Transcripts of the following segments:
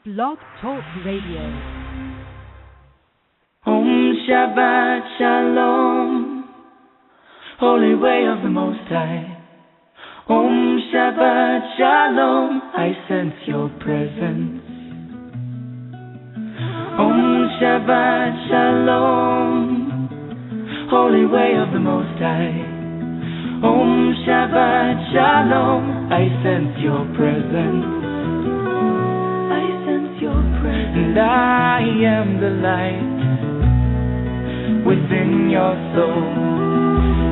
Blog Talk Radio. Om Shabbat Shalom, Holy Way of the Most High. Om Shabbat Shalom, I sense your presence. Om Shabbat Shalom, Holy Way of the Most High. Om Shabbat Shalom, I sense your presence. And I am the light within your soul.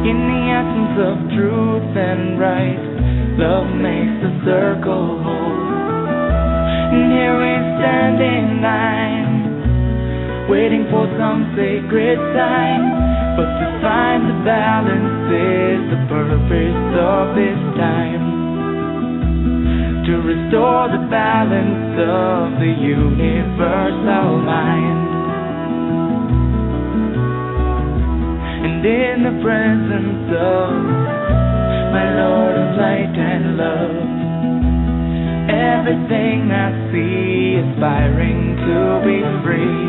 In the essence of truth and right, love makes the circle whole. And here we stand in line, waiting for some sacred sign. But to find the balance is the purpose of this time. To restore the balance of the universal mind. And in the presence of my Lord of light and love, everything I see aspiring to be free.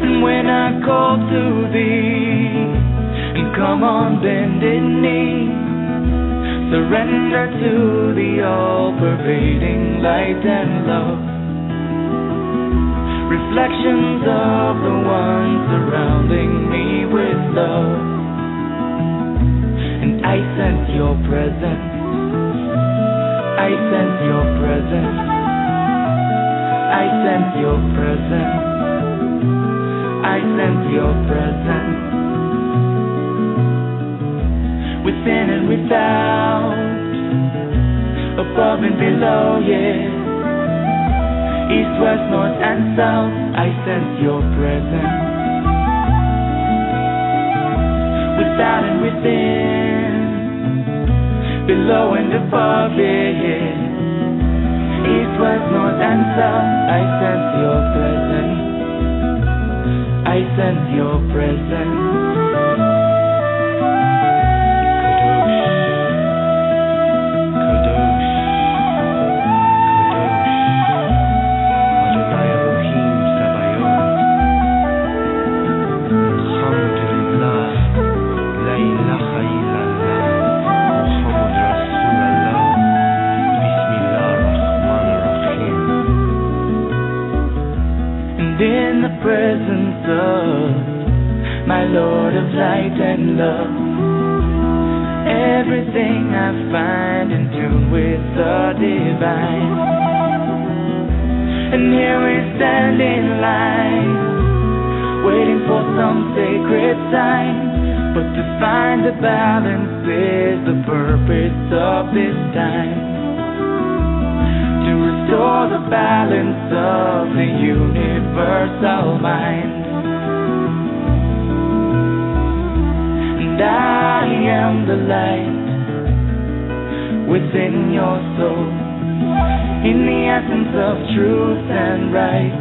And when I call to thee, and come on bended knee, surrender to the all-pervading light and love. Reflections of the one surrounding me with love. And I sense your presence. I sense your presence. I sense your presence. I sense your presence. Within and without, above and below, yeah. East, west, north and south, I sense your presence. Without and within, below and above, yeah. East, west, north and south, I sense your presence. I sense your presence. Presence of my Lord of light and love, everything I find in tune with the divine. And here we stand in line, waiting for some sacred sign. But to find the balance is the purpose of this time. Restore the balance of the universal mind. And I am the light within your soul. In the essence of truth and right,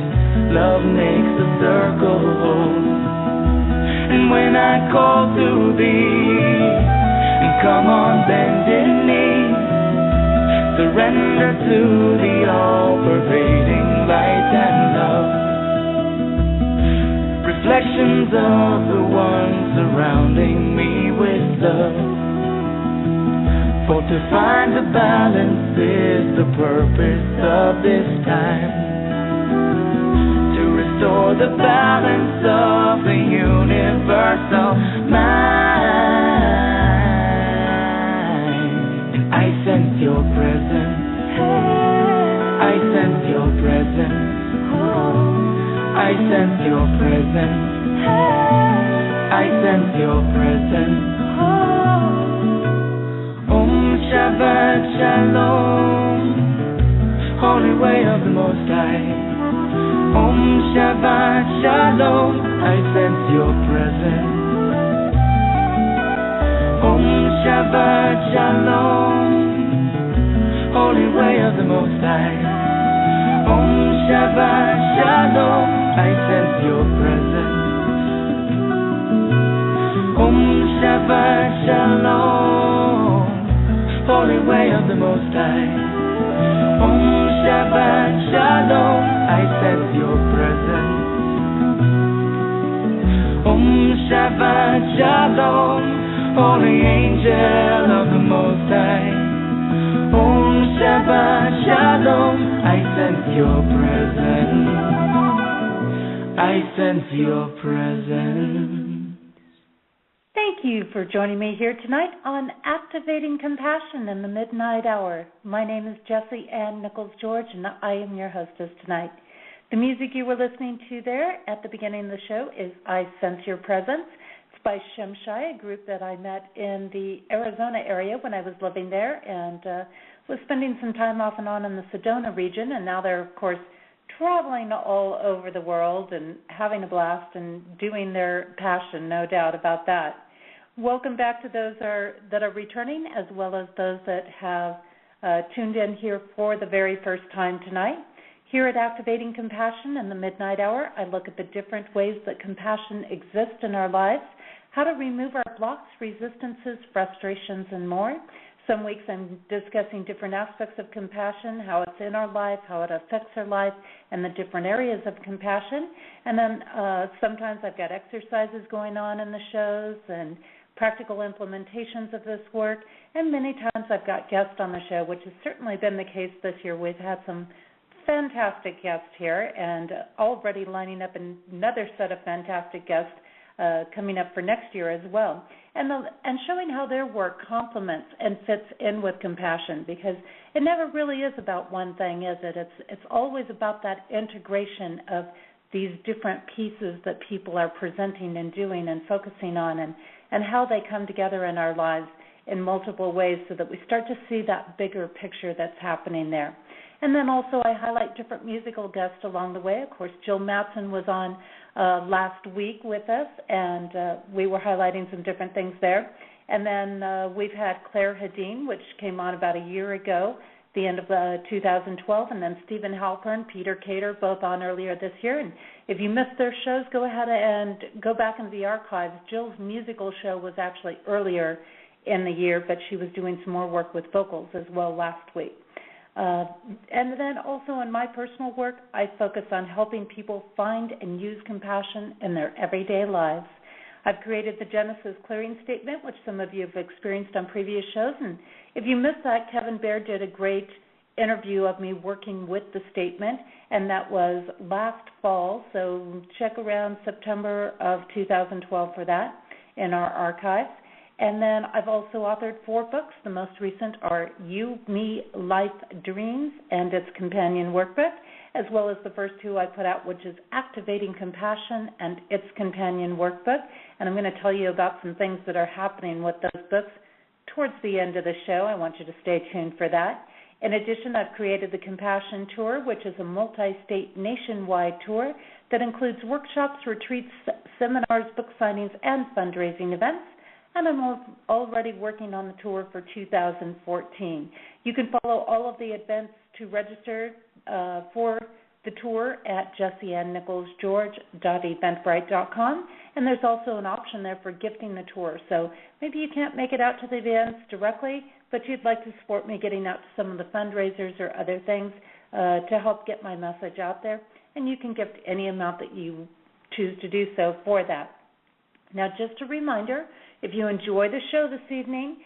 love makes the circle whole. And when I call to thee, and come on bended knee, surrender to the all-pervading light and love. Reflections of the one surrounding me with love. For to find the balance is the purpose of this time. To restore the balance of the universal mind. I sense your presence. I sense your presence. I sense your presence. I sense your presence. Om Shabbat Shalom, Holy Way of the Most High. Om Shabbat Shalom, I sense your presence. Om Shabbat Shalom, Holy Way of the Most High. Om Shabbat Shalom, I sense your presence. Om Shabbat Shalom, Holy Way of the Most High. Om Shabbat sense your presence. Om Shabbat Shalom, holy angel of the Most High. Om Shabbat Shalom, I sense your presence. I sense your presence. Thank you for joining me here tonight on Activating Compassion in the Midnight Hour. My name is Jessie Ann Nichols George, and I am your hostess tonight. The music you were listening to there at the beginning of the show is I Sense Your Presence. It's by Shemshai, a group that I met in the Arizona area when I was living there and was spending some time off and on in the Sedona region, and now they're, of course, traveling all over the world and having a blast and doing their passion, no doubt about that. Welcome back to those that are returning, as well as those that have tuned in here for the very first time tonight. Here at Activating Compassion in the Midnight Hour, I look at the different ways that compassion exists in our lives, how to remove our blocks, resistances, frustrations, and more. Some weeks I'm discussing different aspects of compassion, how it's in our life, how it affects our life, and the different areas of compassion. And then sometimes I've got exercises going on in the shows and practical implementations of this work. And many times I've got guests on the show, which has certainly been the case this year. We've had some fantastic guests here and already lining up another set of fantastic guests coming up for next year as well, and showing how their work complements and fits in with compassion, because it never really is about one thing, is it? It's always about that integration of these different pieces that people are presenting and doing and focusing on, and how they come together in our lives in multiple ways so that we start to see that bigger picture that's happening there. And then also I highlight different musical guests along the way. Of course, Jill Matson was on last week with us, and we were highlighting some different things there. And then we've had Claire Hedin, which came on about a year ago, the end of 2012, and then Stephen Halpern, Peter Cater, both on earlier this year. And if you missed their shows, go ahead and go back into the archives. Jill's musical show was actually earlier in the year, but she was doing some more work with vocals as well last week. And then also in my personal work, I focus on helping people find and use compassion in their everyday lives. I've created the Genesis Clearing Statement, which some of you have experienced on previous shows. And if you missed that, Kevin Baird did a great interview of me working with the statement, and that was last fall. So check around September of 2012 for that in our archives. And then I've also authored 4 books. The most recent are You, Me, Life, Dreams, and its companion workbook, as well as the first 2 I put out, which is Activating Compassion and its companion workbook. And I'm going to tell you about some things that are happening with those books towards the end of the show. I want you to stay tuned for that. In addition, I've created the Compassion Tour, which is a multi-state nationwide tour that includes workshops, retreats, seminars, book signings, and fundraising events. And I'm already working on the tour for 2014. You can follow all of the events to register for the tour at jessieannnicholsgeorge.eventbrite.com, and there's also an option there for gifting the tour. So maybe you can't make it out to the events directly, but you'd like to support me getting out to some of the fundraisers or other things to help get my message out there, and you can gift any amount that you choose to do so for that. Now, just a reminder, if you enjoy the show this evening,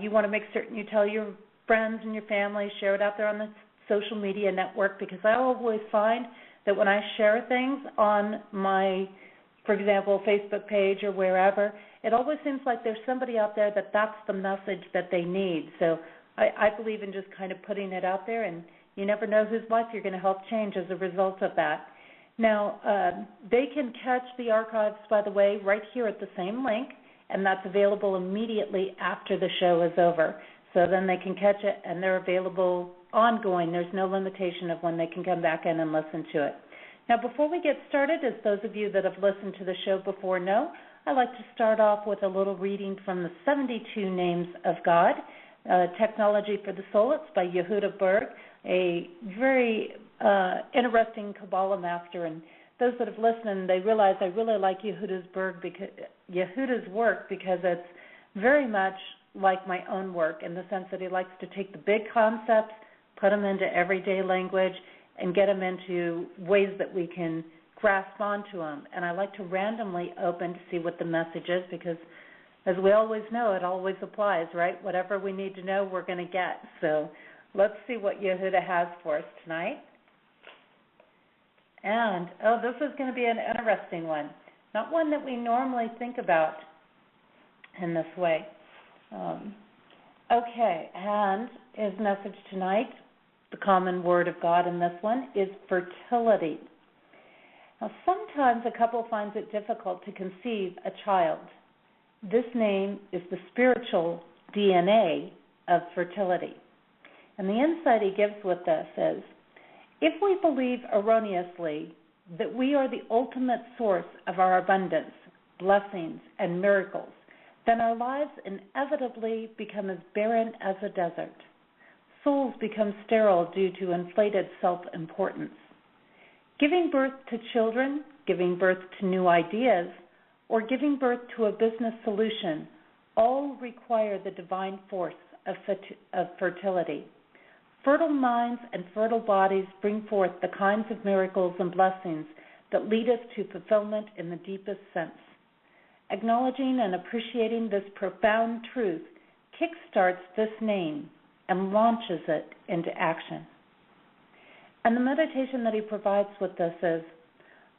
you want to make certain you tell your friends and your family, share it out there on the social media network, because I always find that when I share things on my, for example, Facebook page or wherever, it always seems like there's somebody out there that's the message that they need. So I believe in just kind of putting it out there, and you never know whose life you're going to help change as a result of that. Now, they can catch the archives, by the way, right here at the same link, and that's available immediately after the show is over. So then they can catch it, and they're available ongoing. There's no limitation of when they can come back in and listen to it. Now, before we get started, as those of you that have listened to the show before know, I like to start off with a little reading from the 72 Names of God, Technology for the Soul. It's by Yehuda Berg, a very interesting Kabbalah master. And those that have listened, they realize I really like Yehuda's work because it's very much like my own work in the sense that he likes to take the big concepts, put them into everyday language, and get them into ways that we can grasp onto them. And I like to randomly open to see what the message is because, as we always know, it always applies, right? Whatever we need to know, we're going to get. So let's see what Yehuda has for us tonight. And, this is going to be an interesting one. Not one that we normally think about in this way. Okay, and his message tonight, the common word of God in this one, is fertility. Now, sometimes a couple finds it difficult to conceive a child. This name is the spiritual DNA of fertility. And the insight he gives with this is, if we believe erroneously that we are the ultimate source of our abundance, blessings, and miracles, then our lives inevitably become as barren as a desert. Souls become sterile due to inflated self-importance. Giving birth to children, giving birth to new ideas, or giving birth to a business solution all require the divine force of fertility. Fertile minds and fertile bodies bring forth the kinds of miracles and blessings that lead us to fulfillment in the deepest sense. Acknowledging and appreciating this profound truth kickstarts this name and launches it into action. And the meditation that he provides with this is,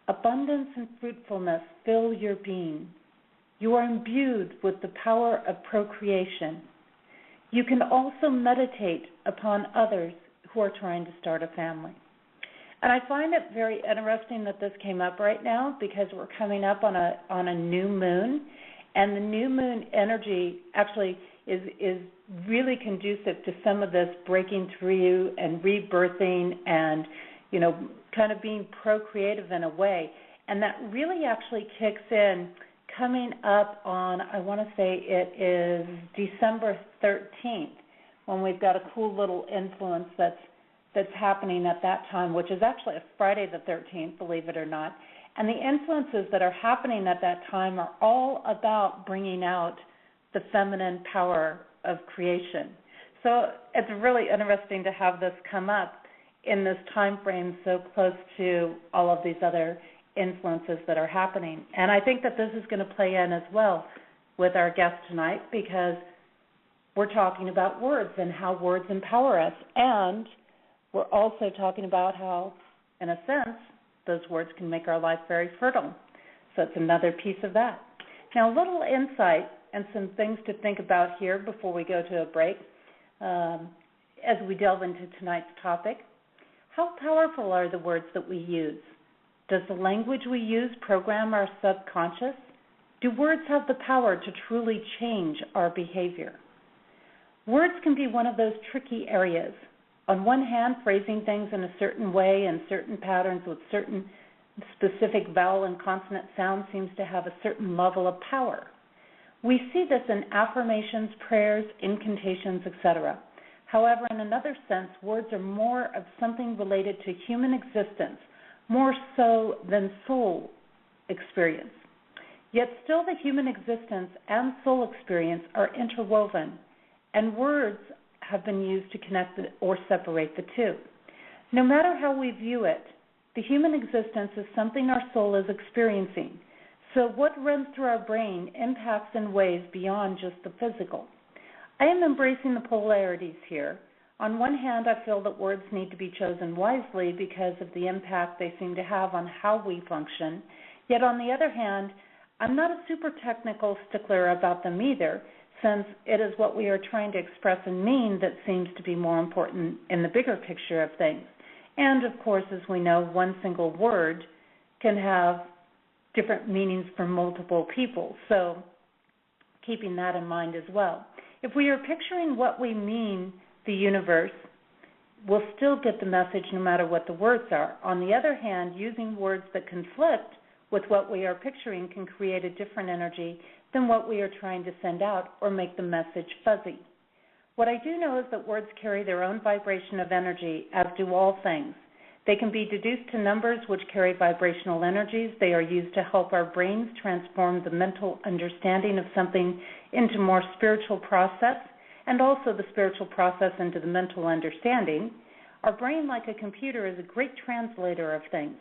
abundance and fruitfulness fill your being. You are imbued with the power of procreation. You can also meditate upon others who are trying to start a family. And I find it very interesting that this came up right now because we're coming up on a new moon, and the new moon energy actually is really conducive to some of this breaking through and rebirthing and, kind of being procreative in a way. And that really actually kicks in coming up on, I want to say it is December 13th, when we've got a cool little influence that's happening at that time, which is actually a Friday the 13th, believe it or not. And the influences that are happening at that time are all about bringing out the feminine power of creation. So it's really interesting to have this come up in this time frame so close to all of these other influences that are happening. And I think that this is going to play in as well with our guest tonight because we're talking about words and how words empower us. And we're also talking about how, in a sense, those words can make our life very fertile. So it's another piece of that. Now, a little insight and some things to think about here before we go to a break as we delve into tonight's topic. How powerful are the words that we use? Does the language we use program our subconscious? Do words have the power to truly change our behavior? Words can be one of those tricky areas. On one hand, phrasing things in a certain way and certain patterns with certain specific vowel and consonant sounds seems to have a certain level of power. We see this in affirmations, prayers, incantations, etc. However, in another sense, words are more of something related to human existence, more so than soul experience. Yet still the human existence and soul experience are interwoven, and words have been used to connect or separate the two. No matter how we view it, the human existence is something our soul is experiencing. So what runs through our brain impacts in ways beyond just the physical. I am embracing the polarities here. On one hand, I feel that words need to be chosen wisely because of the impact they seem to have on how we function. Yet on the other hand, I'm not a super technical stickler about them either, since it is what we are trying to express and mean that seems to be more important in the bigger picture of things. And, of course, as we know, one single word can have different meanings for multiple people, so keeping that in mind as well. If we are picturing what we mean the universe, we'll still get the message no matter what the words are. On the other hand, using words that conflict with what we are picturing can create a different energy than what we are trying to send out or make the message fuzzy. What I do know is that words carry their own vibration of energy, as do all things. They can be deduced to numbers which carry vibrational energies. They are used to help our brains transform the mental understanding of something into more spiritual process, and also the spiritual process into the mental understanding. Our brain, like a computer, is a great translator of things.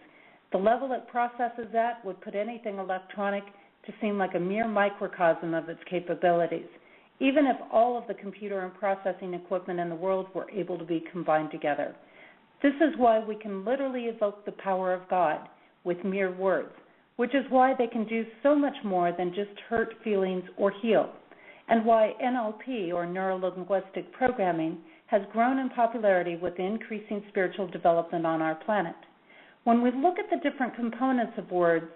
The level it processes at would put anything electronic to seem like a mere microcosm of its capabilities, even if all of the computer and processing equipment in the world were able to be combined together. This is why we can literally evoke the power of God with mere words, which is why they can do so much more than just hurt feelings or heal, and why NLP, or neuro-linguistic programming, has grown in popularity with the increasing spiritual development on our planet. When we look at the different components of words,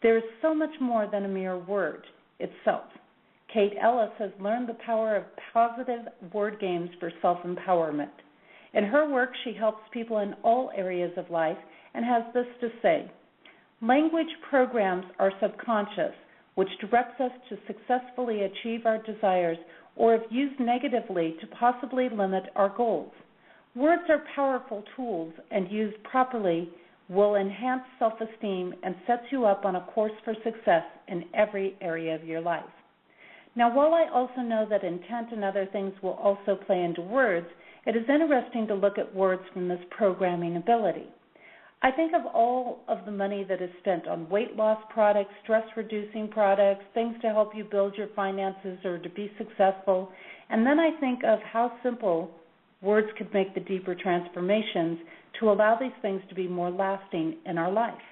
there is so much more than a mere word itself. Kate Ellis has learned the power of positive word games for self-empowerment. In her work, she helps people in all areas of life and has this to say: language programs our subconscious, which directs us to successfully achieve our desires, or if used negatively, to possibly limit our goals. Words are powerful tools, and used properly will enhance self-esteem and sets you up on a course for success in every area of your life. Now, while I also know that intent and other things will also play into words, it is interesting to look at words from this programming ability. I think of all of the money that is spent on weight loss products, stress-reducing products, things to help you build your finances or to be successful, and then I think of how simple words could make the deeper transformations to allow these things to be more lasting in our life.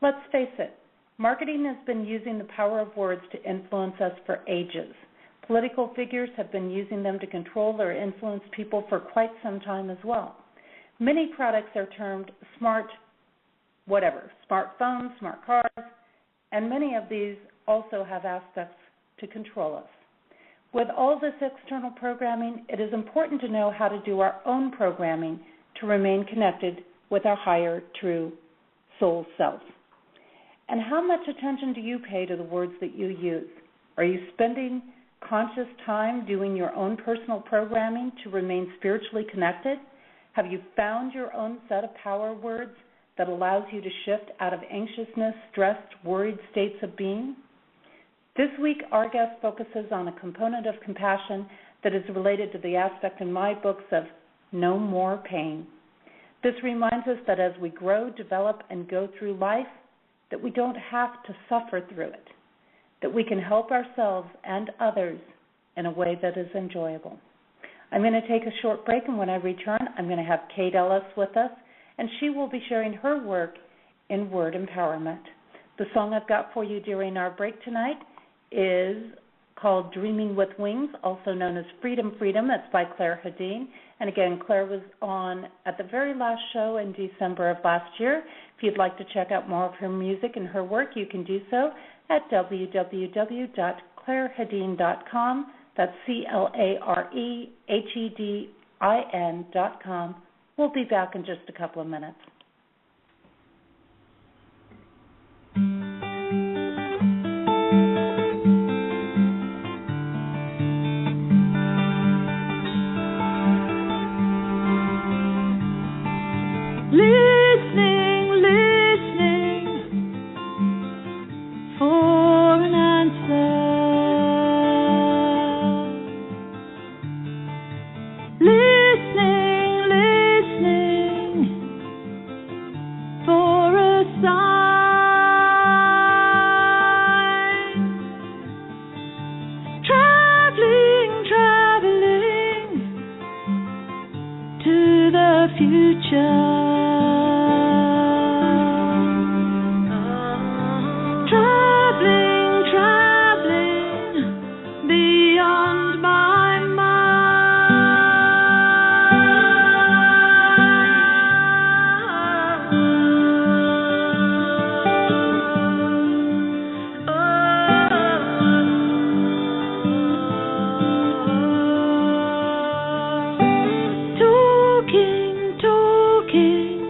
Let's face it, marketing has been using the power of words to influence us for ages. Political figures have been using them to control or influence people for quite some time as well. Many products are termed smart smartphones, smart cars, and many of these also have aspects to control us. With all this external programming, it is important to know how to do our own programming to remain connected with our higher, true soul self. And how much attention do you pay to the words that you use? Are you spending conscious time doing your own personal programming to remain spiritually connected? Have you found your own set of power words that allows you to shift out of anxiousness, stressed, worried states of being? This week, our guest focuses on a component of compassion that is related to the aspect in my books of no more pain. This reminds us that as we grow, develop, and go through life, that we don't have to suffer through it, that we can help ourselves and others in a way that is enjoyable. I'm going to take a short break, and when I return, I'm going to have Kate Ellis with us, and she will be sharing her work in word empowerment. The song I've got for you during our break tonight is called Dreaming with Wings, also known as Freedom, Freedom. It's by Claire Hedin. And again, Claire was on at the very last show in December of last year. If you'd like to check out more of her music and her work, you can do so at www.clairehedin.com. That's CLAREHEDIN.com. We'll be back in just a couple of minutes. Listening for an answer. Listening for a sign. Traveling to the future. Talking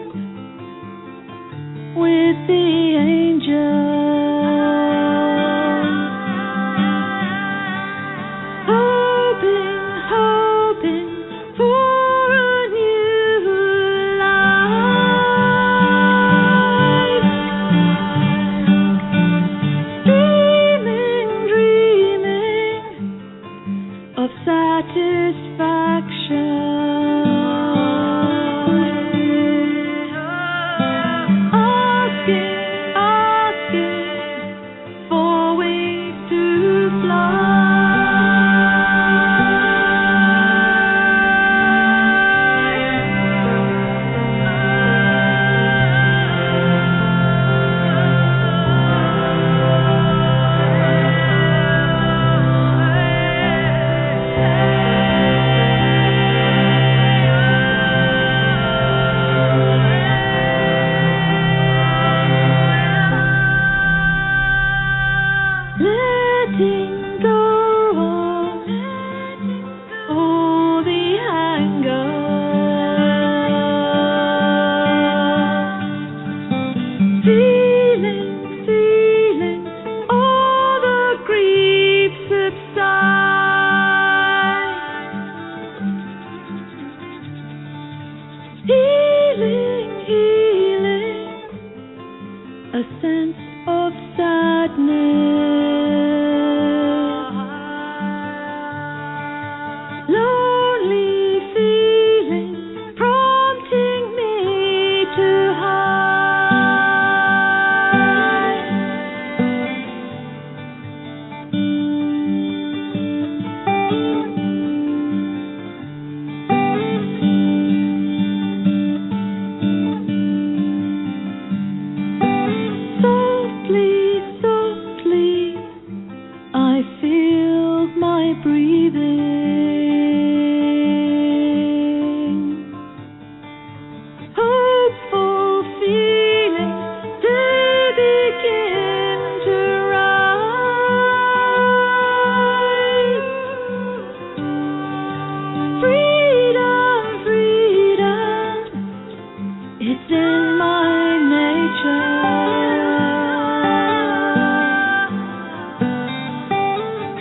It's in my nature.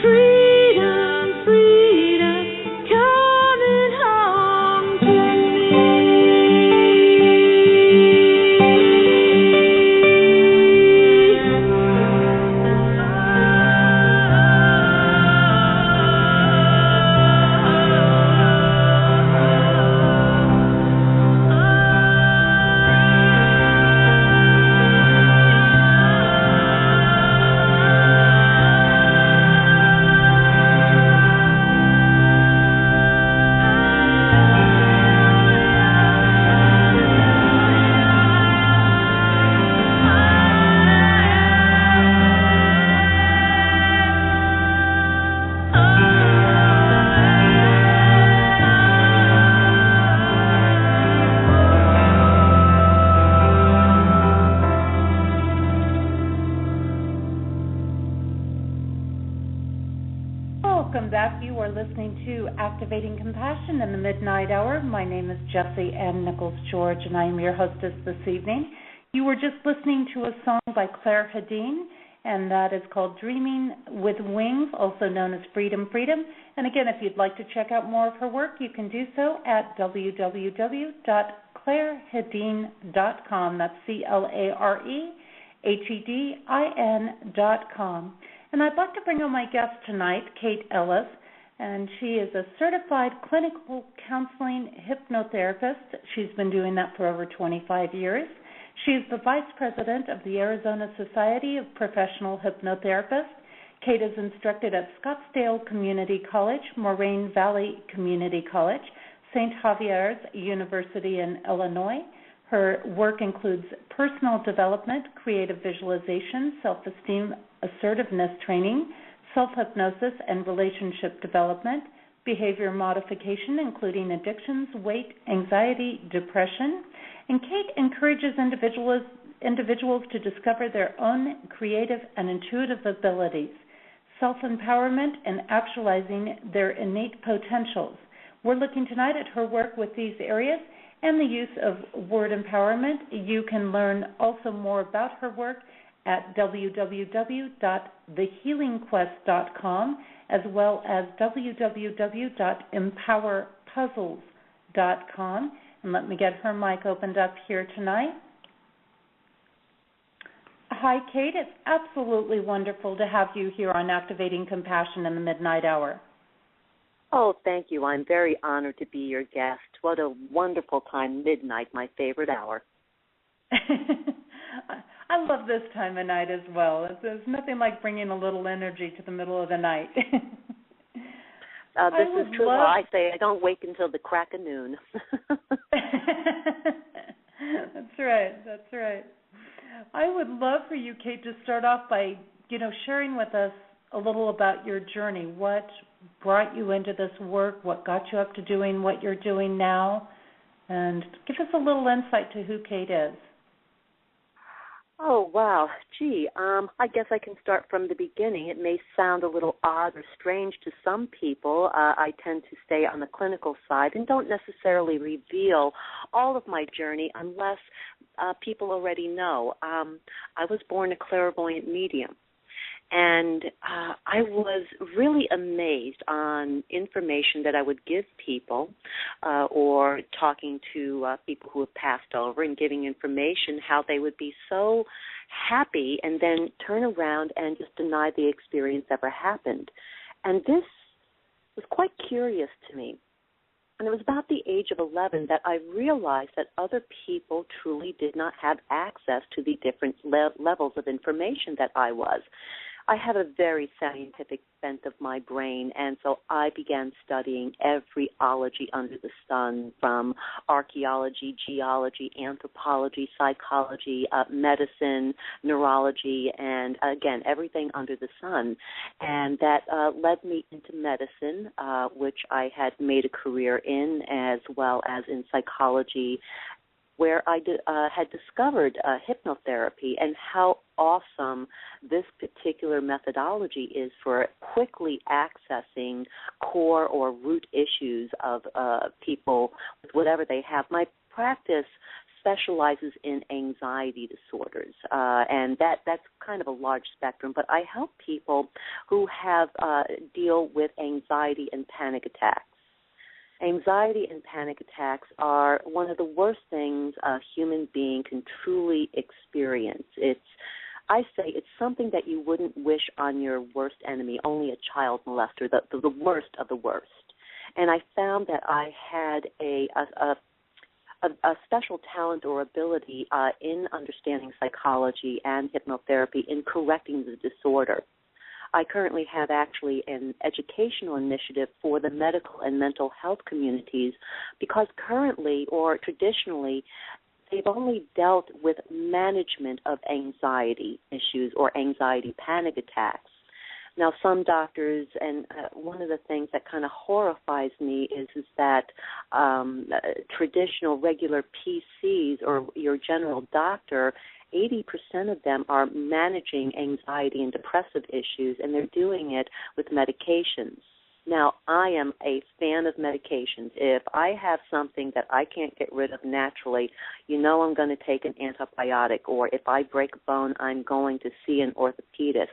Freedom, freedom, coming home to Welcome back. You are listening to Activating Compassion in the Midnight Hour. My name is Jessie Ann Nichols George, and I am your hostess this evening. You were just listening to a song by Claire Hedin, and that is called Dreaming with Wings, also known as Freedom, Freedom. And again, if you'd like to check out more of her work, you can do so at www.clairehedin.com. That's CLAREHEDIN.com. And I'd like to bring on my guest tonight, Kate Ellis, and she is a certified clinical counseling hypnotherapist. She's been doing that for over 25 years. She is the vice president of the Arizona Society of Professional Hypnotherapists. Kate is instructed at Scottsdale Community College, Moraine Valley Community College, St. Javier's University in Illinois. Her work includes personal development, creative visualization, self-esteem, assertiveness training, self-hypnosis and relationship development, behavior modification, including addictions, weight, anxiety, depression. And Kate encourages individuals to discover their own creative and intuitive abilities, self-empowerment, and actualizing their innate potentials. We're looking tonight at her work with these areas and the use of word empowerment. You can learn also more about her work at www.thehealingquest.com, as well as www.empowerpuzzles.com. And let me get her mic opened up here tonight. Hi, Kate. It's absolutely wonderful to have you here on Activating Compassion in the Midnight Hour. Oh, thank you. I'm very honored to be your guest. What a wonderful time, midnight, my favorite hour. I love this time of night as well. There's nothing like bringing a little energy to the middle of the night. This is true. Well, I say I don't wake until the crack of noon. That's right. That's right. I would love for you, Kate, to start off by, sharing with us a little about your journey. What brought you into this work? What got you up to doing what you're doing now? And give us a little insight to who Kate is. Oh, wow. Gee, I guess I can start from the beginning. It may sound a little odd or strange to some people. I tend to stay on the clinical side and don't necessarily reveal all of my journey unless people already know. I was born a clairvoyant medium. And I was really amazed on information that I would give people or talking to people who have passed over and giving information, how they would be so happy and then turn around and just deny the experience ever happened. And this was quite curious to me. And it was about the age of 11 that I realized that other people truly did not have access to the different levels of information that I was. I have a very scientific bent of my brain, and so I began studying every ology under the sun, from archaeology, geology, anthropology, psychology, medicine, neurology, and, again, everything under the sun. And that led me into medicine, which I had made a career in, as well as in psychology, where I had discovered hypnotherapy and how awesome this particular methodology is for quickly accessing core or root issues of people with whatever they have. My practice specializes in anxiety disorders, and that's kind of a large spectrum. But I help people who have deal with anxiety and panic attacks. Anxiety and panic attacks are one of the worst things a human being can truly experience. I say it's something that you wouldn't wish on your worst enemy, only a child molester, the worst of the worst. And I found that I had a special talent or ability in understanding psychology and hypnotherapy in correcting the disorder. I currently have actually an educational initiative for the medical and mental health communities because currently or traditionally they've only dealt with management of anxiety issues or anxiety panic attacks. Now, some doctors, and one of the things that kind of horrifies me is that traditional regular PCs or your general doctor, 80% of them are managing anxiety and depressive issues, and they're doing it with medications. Now, I am a fan of medications. If I have something that I can't get rid of naturally, I'm going to take an antibiotic, or if I break a bone, I'm going to see an orthopedist,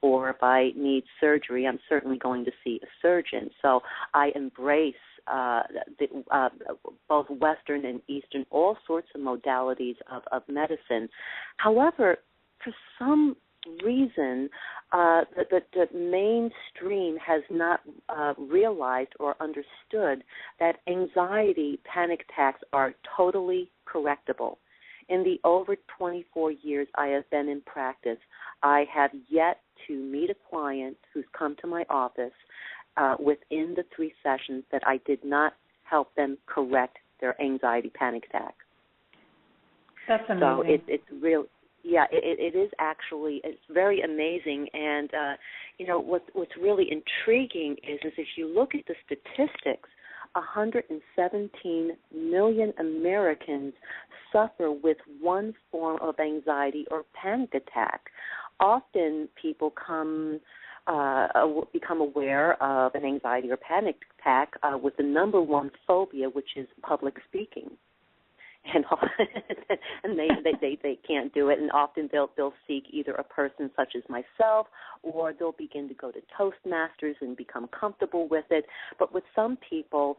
or if I need surgery, I'm certainly going to see a surgeon. So I embrace both Western and Eastern, all sorts of modalities of medicine. However, for some reason, the mainstream has not realized or understood that anxiety panic attacks are totally correctable. In the over 24 years I have been in practice, I have yet to meet a client who's come to my office within the 3 sessions that I did not help them correct their anxiety panic attack. That's amazing. So it's real. Yeah, it is actually. It's very amazing, and what's really intriguing is if you look at the statistics, 117 million Americans suffer with one form of anxiety or panic attack. Often people become aware of an anxiety or panic attack with the number one phobia, which is public speaking. And they can't do it, and often they'll seek either a person such as myself, or they'll begin to go to Toastmasters and become comfortable with it. But with some people,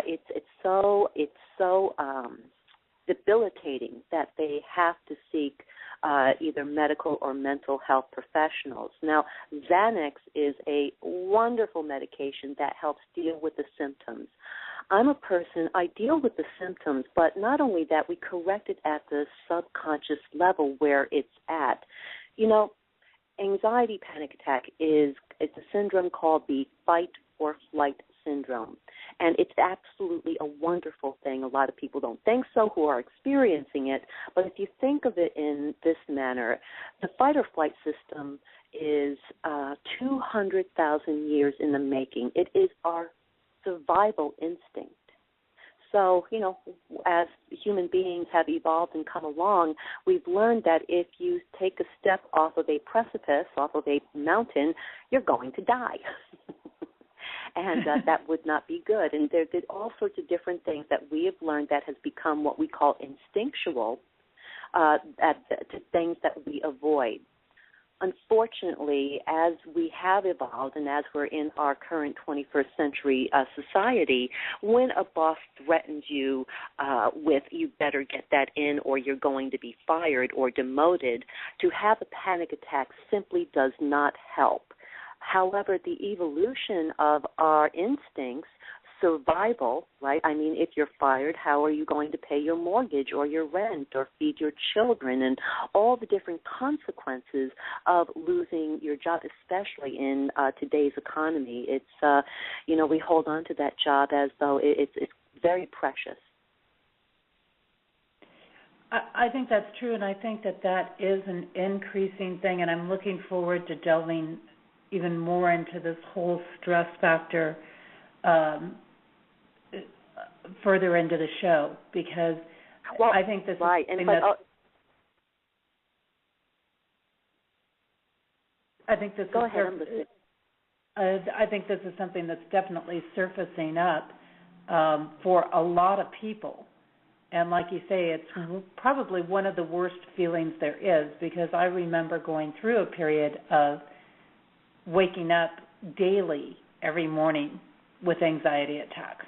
it's so debilitating that they have to seek either medical or mental health professionals. Now, Xanax is a wonderful medication that helps deal with the symptoms. I'm a person, I deal with the symptoms, but not only that, we correct it at the subconscious level where it's at. Anxiety panic attack it's a syndrome called the fight or flight syndrome. And it's absolutely a wonderful thing. A lot of people don't think so who are experiencing it. But if you think of it in this manner, the fight or flight system is 200,000 years in the making. It is our survival instinct. So, as human beings have evolved and come along, we've learned that if you take a step off of a precipice, off of a mountain, you're going to die. And that would not be good. And there's all sorts of different things that we have learned that has become what we call instinctual, to things that we avoid. Unfortunately, as we have evolved and as we're in our current 21st century society, when a boss threatens you with you better get that in or you're going to be fired or demoted, to have a panic attack simply does not help. However, the evolution of our instincts, survival, right? I mean, if you're fired, how are you going to pay your mortgage or your rent or feed your children, and all the different consequences of losing your job, especially in today's economy. It's, we hold on to that job as though it's very precious. I think that's true, and I think that is an increasing thing, and I'm looking forward to delving even more into this whole stress factor further into the show, because I think this right. is something I think this go is ahead, I'm listening. I think this is something that's definitely surfacing up for a lot of people, And like you say, it's probably one of the worst feelings there is, because I remember going through a period of waking up daily every morning with anxiety attacks.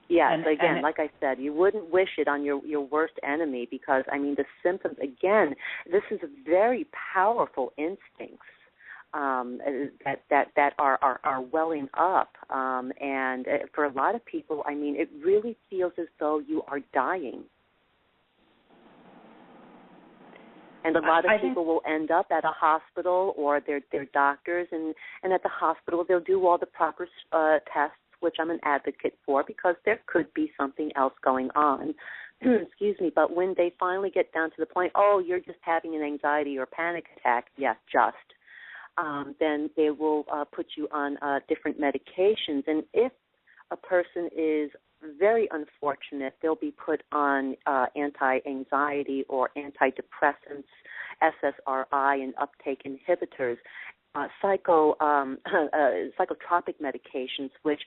Yes, again, like I said, you wouldn't wish it on your worst enemy, because, I mean, the symptoms, again, this is very powerful instincts that are welling up. And for a lot of people, I mean, it really feels as though you are dying. And a lot of people will end up at a hospital or their doctors, and at the hospital they'll do all the proper tests, which I'm an advocate for, because there could be something else going on. Excuse me. But when they finally get down to the point, oh, you're just having an anxiety or panic attack, yes, then they will put you on different medications. And if a person is very unfortunate, they'll be put on anti-anxiety or antidepressants, SSRI, and uptake inhibitors. Psychotropic medications, which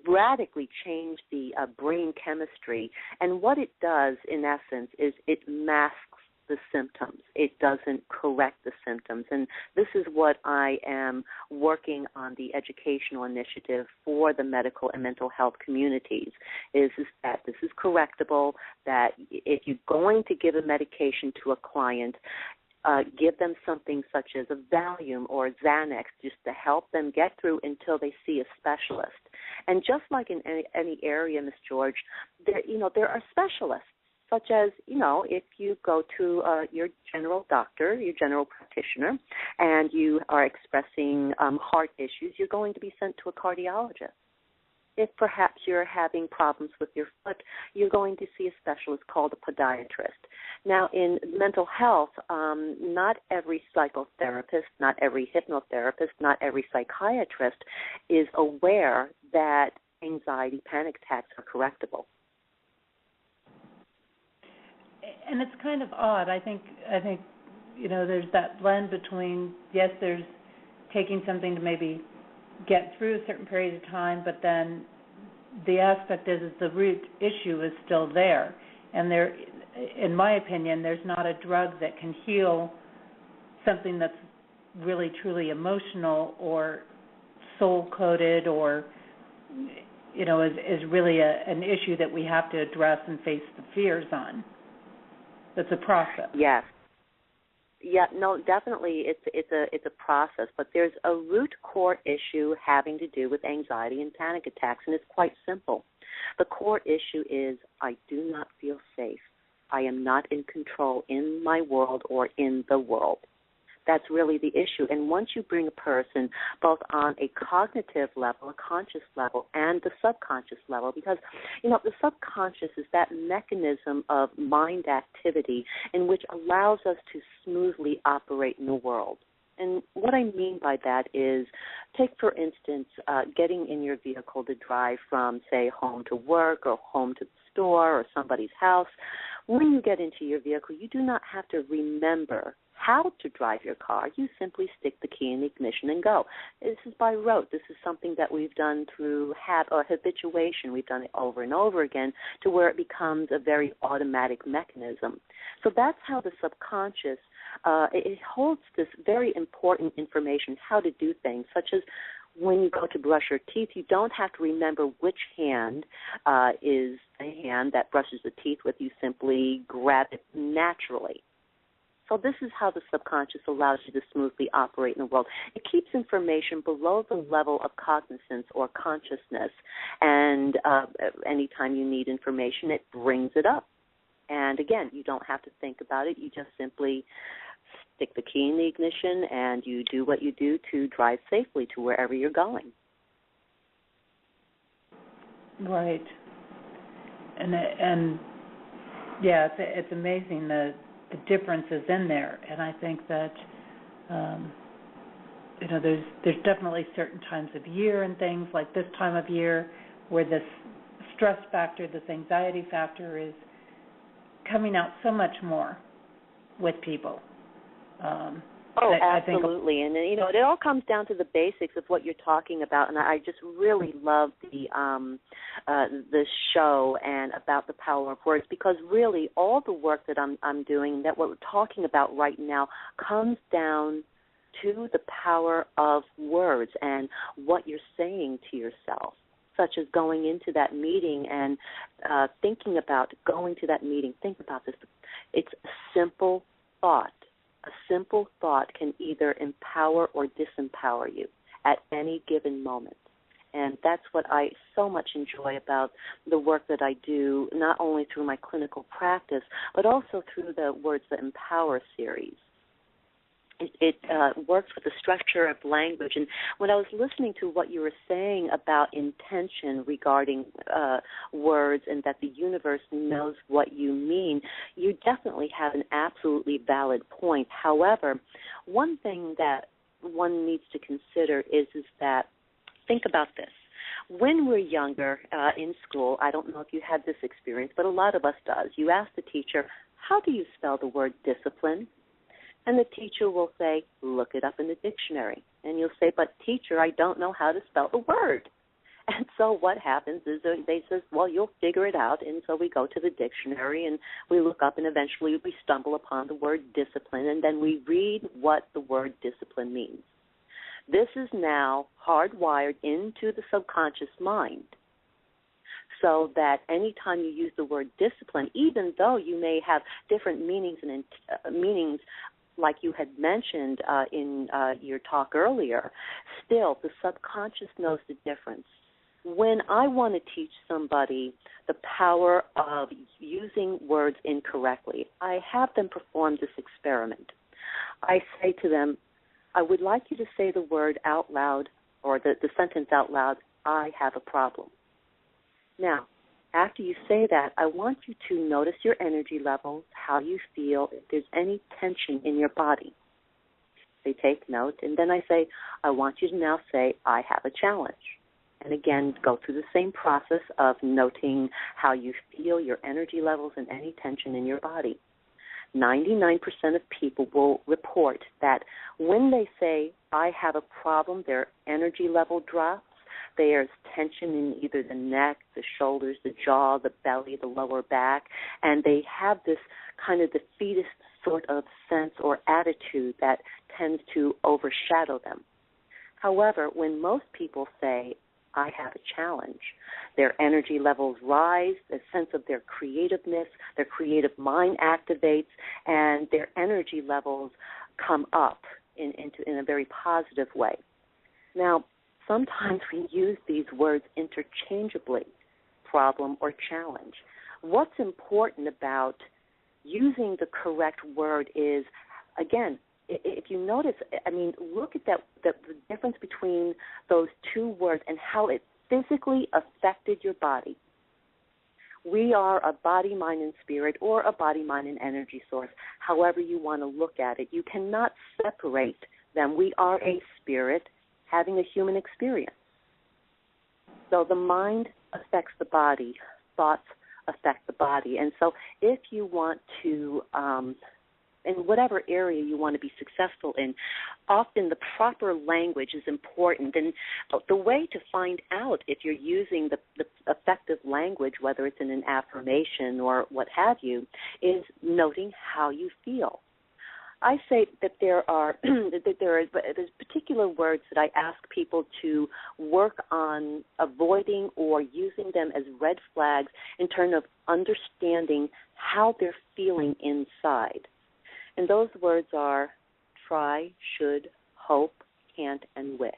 radically change the brain chemistry. And what it does, in essence, is it masks the symptoms. It doesn't correct the symptoms. And this is what I am working on, the educational initiative for the medical and mental health communities, is that this is correctable, that if you're going to give a medication to a client, give them something such as a Valium or Xanax, just to help them get through until they see a specialist. And just like in any area, Ms. George, there are specialists, such as, if you go to your general doctor, your general practitioner, and you are expressing heart issues, you're going to be sent to a cardiologist. If perhaps you're having problems with your foot, you're going to see a specialist called a podiatrist. Now, in mental health, not every psychotherapist, not every hypnotherapist, not every psychiatrist is aware that anxiety, panic attacks are correctable. And it's kind of odd. I think there's that blend between, yes, there's taking something to maybe get through a certain period of time, but then the aspect is the root issue is still there. And there, in my opinion, there's not a drug that can heal something that's really truly emotional or soul-coded, or is really an issue that we have to address and face the fears on. That's a process. Yes. Yeah, no, definitely it's a process, but there's a root core issue having to do with anxiety and panic attacks, and it's quite simple. The core issue is I do not feel safe. I am not in control in my world or in the world. That's really the issue. And once you bring a person both on a cognitive level, a conscious level, and the subconscious level, because, the subconscious is that mechanism of mind activity in which allows us to smoothly operate in the world. And what I mean by that is, take, for instance, getting in your vehicle to drive from, say, home to work or home to the store or somebody's house. When you get into your vehicle, you do not have to remember how to drive your car. You simply stick the key in the ignition and go. This is by rote. This is something that we've done through habituation. We've done it over and over again to where it becomes a very automatic mechanism. So that's how the subconscious, it holds this very important information, how to do things, such as when you go to brush your teeth, you don't have to remember which hand is the hand that brushes the teeth with. You simply grab it naturally. So this is how the subconscious allows you to smoothly operate in the world. It keeps information below the level of cognizance or consciousness, and anytime you need information, it brings it up. And again, you don't have to think about it. You just simply stick the key in the ignition, and you do what you do to drive safely to wherever you're going. Right. And yeah, it's amazing the difference is in there, and I think that there's definitely certain times of year and things like this time of year where this stress factor, this anxiety factor is coming out so much more with people. Oh, I think absolutely. And, it all comes down to the basics of what you're talking about. And I just really love the show and about the power of words, because really all the work that I'm doing, that what we're talking about right now, comes down to the power of words and what you're saying to yourself, such as going into that meeting and thinking about going to that meeting. Think about this. It's a simple thought. A simple thought can either empower or disempower you at any given moment. And that's what I so much enjoy about the work that I do, not only through my clinical practice, but also through the Words That Empower series. It works with the structure of language. And when I was listening to what you were saying about intention regarding words and that the universe knows what you mean, you definitely have an absolutely valid point. However, one thing that one needs to consider is that, think about this. When we're younger in school, I don't know if you had this experience, but a lot of us does. You ask the teacher, how do you spell the word discipline? And the teacher will say, look it up in the dictionary. And you'll say, but teacher, I don't know how to spell the word. And so what happens is they say, well, you'll figure it out. And so we go to the dictionary and we look up, and eventually we stumble upon the word discipline, and then we read what the word discipline means. This is now hardwired into the subconscious mind, so that anytime you use the word discipline, even though you may have different meanings and meanings, like you had mentioned in your talk earlier, still the subconscious knows the difference. When I want to teach somebody the power of using words incorrectly, I have them perform this experiment. I say to them, I would like you to say the word out loud, or the sentence out loud, I have a problem. Now, after you say that, I want you to notice your energy levels, how you feel, if there's any tension in your body. They take note, and then I say, I want you to now say, I have a challenge. And again, go through the same process of noting how you feel, your energy levels, and any tension in your body. 99% of people will report that when they say, I have a problem, their energy level drops. There's tension in either the neck, the shoulders, the jaw, the belly, the lower back, and they have this kind of defeatist sort of sense or attitude that tends to overshadow them. However, when most people say, I have a challenge, their energy levels rise, the sense of their creativeness, their creative mind activates, and their energy levels come up in a very positive way. Now, sometimes we use these words interchangeably, problem or challenge. What's important about using the correct word is, again, if you notice, look at the difference between those two words and how it physically affected your body. We are a body, mind, and spirit, or a body, mind, and energy source, however you want to look at it. You cannot separate them. We are a spirit having a human experience. So the mind affects the body, thoughts affect the body. And so if you want to, in whatever area you want to be successful in, often the proper language is important. And the way to find out if you're using the effective language, whether it's in an affirmation or what have you, is noting how you feel. I say that there's particular words that I ask people to work on avoiding or using them as red flags in terms of understanding how they're feeling inside. And those words are try, should, hope, can't, and wish.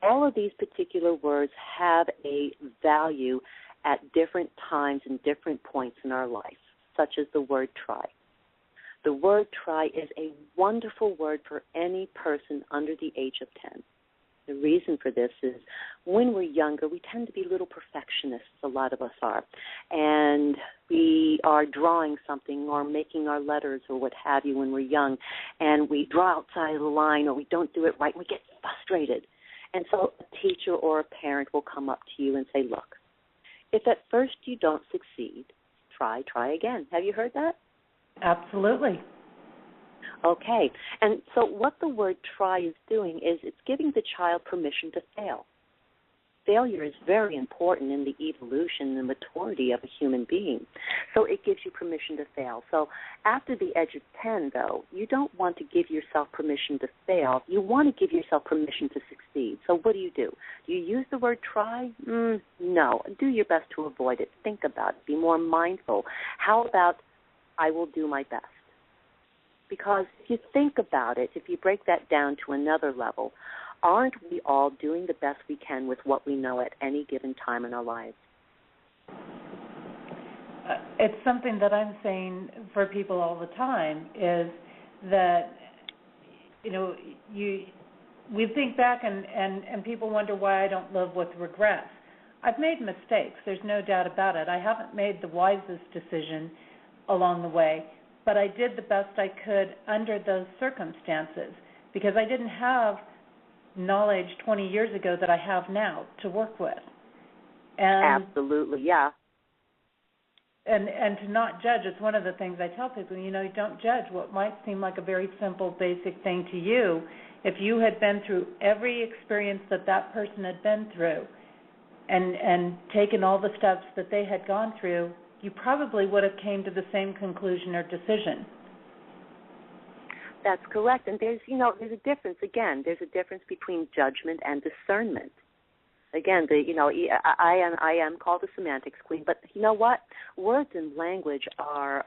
All of these particular words have a value at different times and different points in our life, such as the word try. The word try is a wonderful word for any person under the age of 10. The reason for this is when we're younger, we tend to be little perfectionists, a lot of us are, and we are drawing something or making our letters or what have you when we're young, and we draw outside of the line or we don't do it right, and we get frustrated. And so a teacher or a parent will come up to you and say, look, if at first you don't succeed, try again. Have you heard that? Absolutely. Okay. And so what the word try is doing is it's giving the child permission to fail. Failure is very important in the evolution and maturity of a human being. So it gives you permission to fail. So after the age of 10, though, you don't want to give yourself permission to fail. You want to give yourself permission to succeed. So what do? Do you use the word try? No. Do your best to avoid it. Think about it. Be more mindful. How about I will do my best? Because if you think about it, if you break that down to another level, aren't we all doing the best we can with what we know at any given time in our lives? It's something that I'm saying for people all the time is that, we think back and people wonder why I don't live with regrets. I've made mistakes. There's no doubt about it. I haven't made the wisest decision along the way, but I did the best I could under those circumstances because I didn't have knowledge 20 years ago that I have now to work with. And absolutely, yeah. And to not judge, it's one of the things I tell people, don't judge what might seem like a very simple, basic thing to you. If you had been through every experience that person had been through and taken all the steps that they had gone through, you probably would have came to the same conclusion or decision. That's correct. And there's a difference. Again, there's a difference between judgment and discernment. Again, I am called the semantics queen, but you know what? Words and language are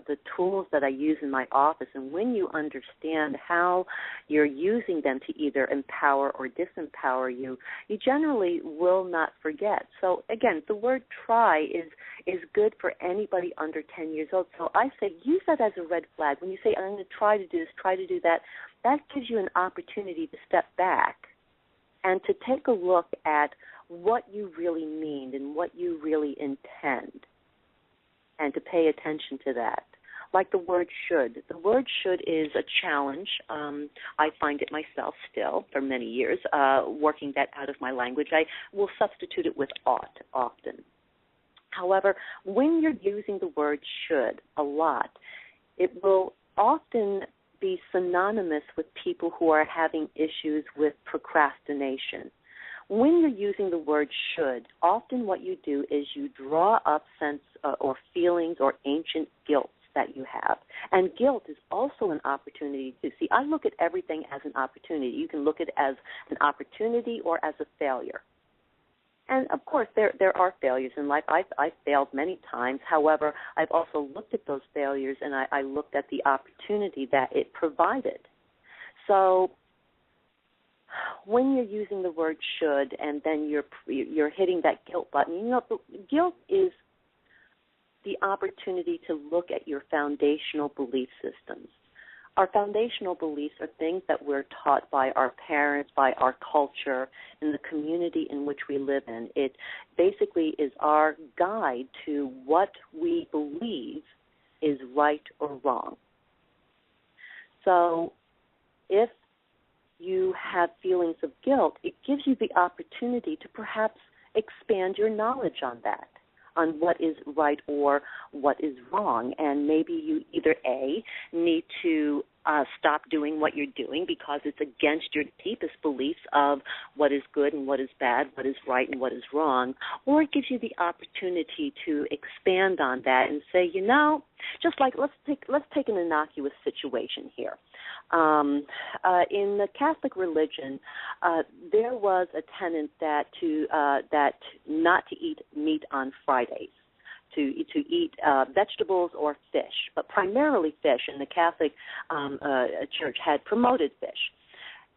the tools that I use in my office, and when you understand how you're using them to either empower or disempower you, you generally will not forget. So again, the word try is good for anybody under 10 years old. So I say use that as a red flag. When you say, I'm going to try to do this, try to do that, that gives you an opportunity to step back and to take a look at what you really mean and what you really intend, and to pay attention to that. Like the word should. The word should is a challenge. I find it myself still for many years, working that out of my language. I will substitute it with ought often. However, when you're using the word should a lot, it will often be synonymous with people who are having issues with procrastination. When you're using the word should, often what you do is you draw up sense or feelings or ancient guilt that you have. And guilt is also an opportunity to see. I look at everything as an opportunity. You can look at it as an opportunity or as a failure. And, of course, there are failures in life. I've failed many times. However, I've also looked at those failures and I looked at the opportunity that it provided. So when you're using the word should and then you're hitting that guilt button, guilt is the opportunity to look at your foundational belief systems. Our foundational beliefs are things that we're taught by our parents, by our culture, in the community in which we live in. It basically is our guide to what we believe is right or wrong. So if you have feelings of guilt, it gives you the opportunity to perhaps expand your knowledge on that, on what is right or what is wrong. And maybe you either A, need to stop doing what you're doing because it's against your deepest beliefs of what is good and what is bad, what is right and what is wrong, or it gives you the opportunity to expand on that and say, just like let's take an innocuous situation here. In the Catholic religion, there was a tenet that not to eat meat on Fridays, to eat vegetables or fish, but primarily fish, and the Catholic Church had promoted fish.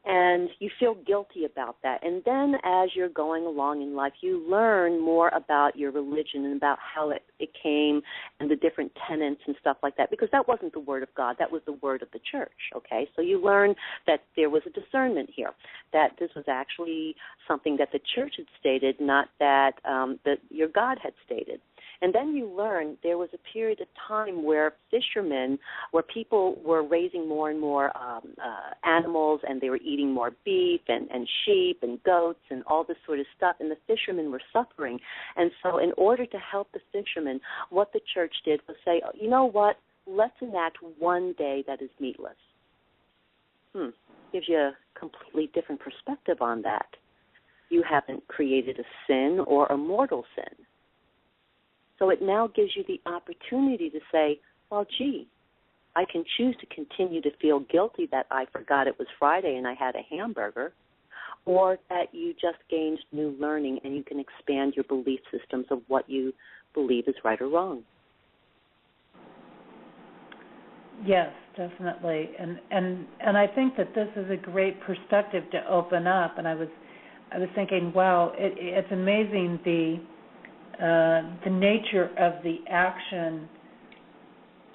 And you feel guilty about that. And then as you're going along in life, you learn more about your religion and about how it came and the different tenets and stuff like that, because that wasn't the word of God. That was the word of the church, okay? So you learn that there was a discernment here, that this was actually something that the church had stated, not that your God had stated. And then you learn there was a period of time where people were raising more and more animals, and they were eating more beef and sheep and goats and all this sort of stuff, and the fishermen were suffering. And so in order to help the fishermen, what the church did was say, you know what, let's enact one day that is meatless. Gives you a completely different perspective on that. You haven't created a sin or a mortal sin. So it now gives you the opportunity to say, well, gee, I can choose to continue to feel guilty that I forgot it was Friday and I had a hamburger, or that you just gained new learning and you can expand your belief systems of what you believe is right or wrong. Yes, definitely, and I think that this is a great perspective to open up. And I was thinking, wow, it's amazing the nature of the action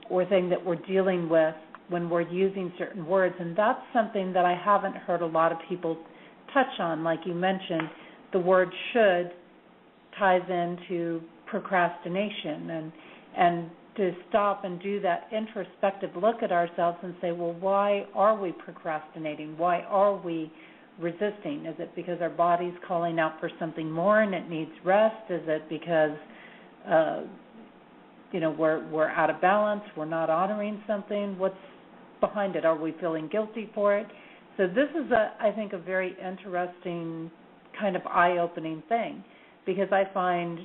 or thing that we're dealing with when we're using certain words, and that's something that I haven't heard a lot of people touch on. Like you mentioned, the word "should" ties into procrastination, and to stop and do that introspective look at ourselves and say, well, why are we procrastinating? Why are we resisting? Is it because our body's calling out for something more and it needs rest? Is it because we're out of balance, we're not honoring something? What's behind it? Are we feeling guilty for it? So this is, I think, a very interesting kind of eye-opening thing, because I find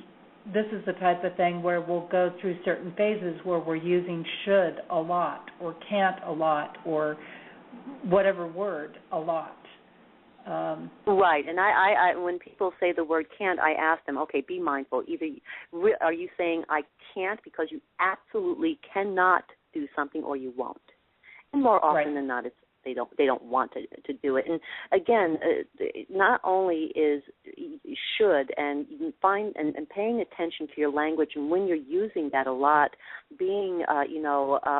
this is the type of thing where we'll go through certain phases where we're using should a lot or can't a lot or whatever word a lot. Right, and I when people say the word can't, I ask them, okay, be mindful. Either are you saying I can't because you absolutely cannot do something, or you won't? And more often than not, it's they don't want to do it. And again, not only is should, and you can find and paying attention to your language, and when you're using that a lot, being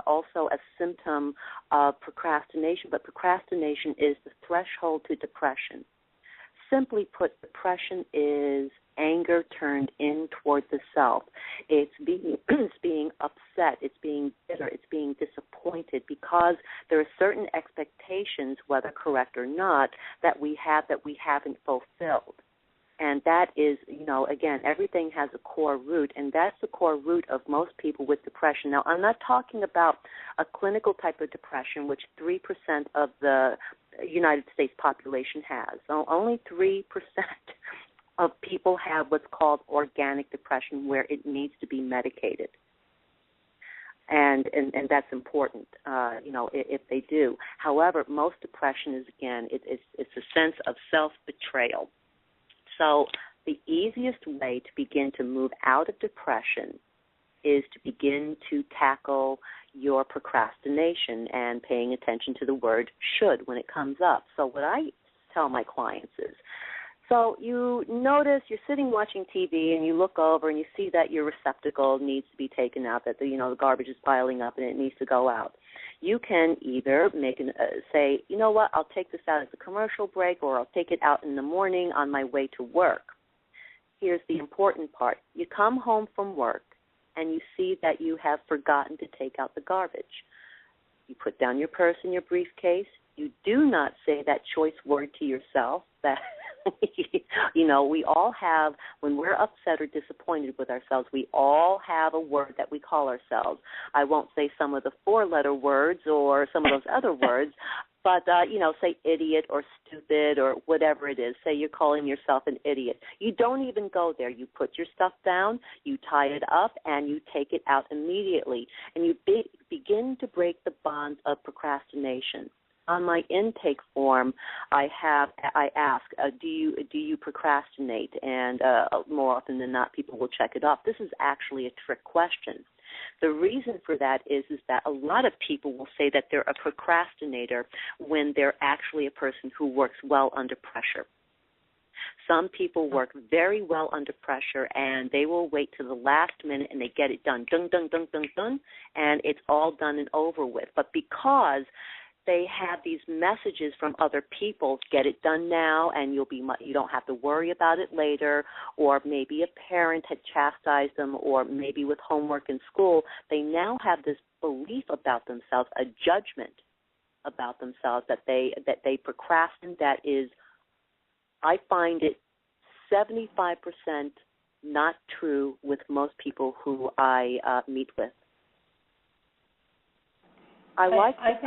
also a symptom of procrastination. But procrastination is the threshold to depression. Simply put, depression is anger turned in toward the self. It's being upset. It's being bitter. It's being disappointed because there are certain expectations, whether correct or not, that we haven't fulfilled. And that is, again, everything has a core root, and that's the core root of most people with depression. Now, I'm not talking about a clinical type of depression, which 3% of the United States population has. So only 3% of people have what's called organic depression, where it needs to be medicated. And that's important, if they do. However, most depression is, again, it's a sense of self-betrayal. So the easiest way to begin to move out of depression is to begin to tackle your procrastination and paying attention to the word should when it comes up. So what I tell my clients is, so you notice you're sitting watching TV and you look over and you see that your receptacle needs to be taken out, that the garbage is piling up and it needs to go out. You can either say, you know what, I'll take this out as a commercial break, or I'll take it out in the morning on my way to work. Here's the important part. You come home from work and you see that you have forgotten to take out the garbage. You put down your purse and your briefcase. You do not say that choice word to yourself that we all have, when we're upset or disappointed with ourselves, we all have a word that we call ourselves. I won't say some of the 4-letter words or some of those other words, but, say idiot or stupid or whatever it is. Say you're calling yourself an idiot. You don't even go there. You put your stuff down, you tie it up, and you take it out immediately. And you begin to break the bonds of procrastination. On my intake form, I ask, do you procrastinate? And more often than not, people will check it off. This is actually a trick question. The reason for that is that a lot of people will say that they're a procrastinator when they're actually a person who works well under pressure. Some people work very well under pressure, and they will wait to the last minute and they get it done, dun, dun, dun, dun, dun, and it's all done and over with. But because they have these messages from other people, get it done now and you don't have to worry about it later, or maybe a parent had chastised them, or maybe with homework in school, they now have this belief about themselves, a judgment about themselves that they procrastinate. That is, I find it 75% not true with most people who I meet with. I like think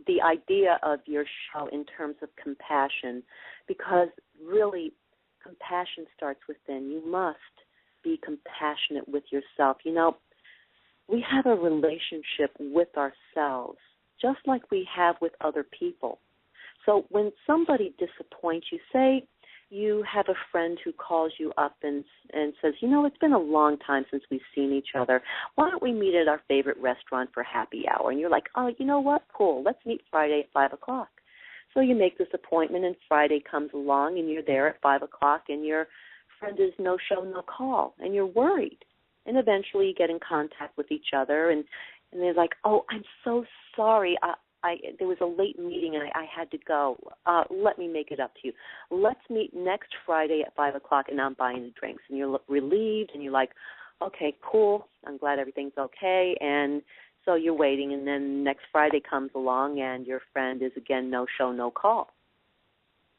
the idea of your show in terms of compassion, because really compassion starts within. You must be compassionate with yourself. You know, we have a relationship with ourselves just like we have with other people. So when somebody disappoints you, say you have a friend who calls you up and says, you know, it's been a long time since we've seen each other. Why don't we meet at our favorite restaurant for happy hour? And you're like, oh, you know what? Cool. Let's meet Friday at 5 o'clock. So you make this appointment, and Friday comes along, and you're there at 5 o'clock, and your friend is no show, no call, and you're worried. And eventually you get in contact with each other, and they're like, oh, I'm so sorry. There was a late meeting and I had to go. Let me make it up to you. Let's meet next Friday at 5 o'clock, and I'm buying the drinks. And you're relieved, and you're like, okay, cool. I'm glad everything's okay. And so you're waiting, and then next Friday comes along, and your friend is again no show, no call.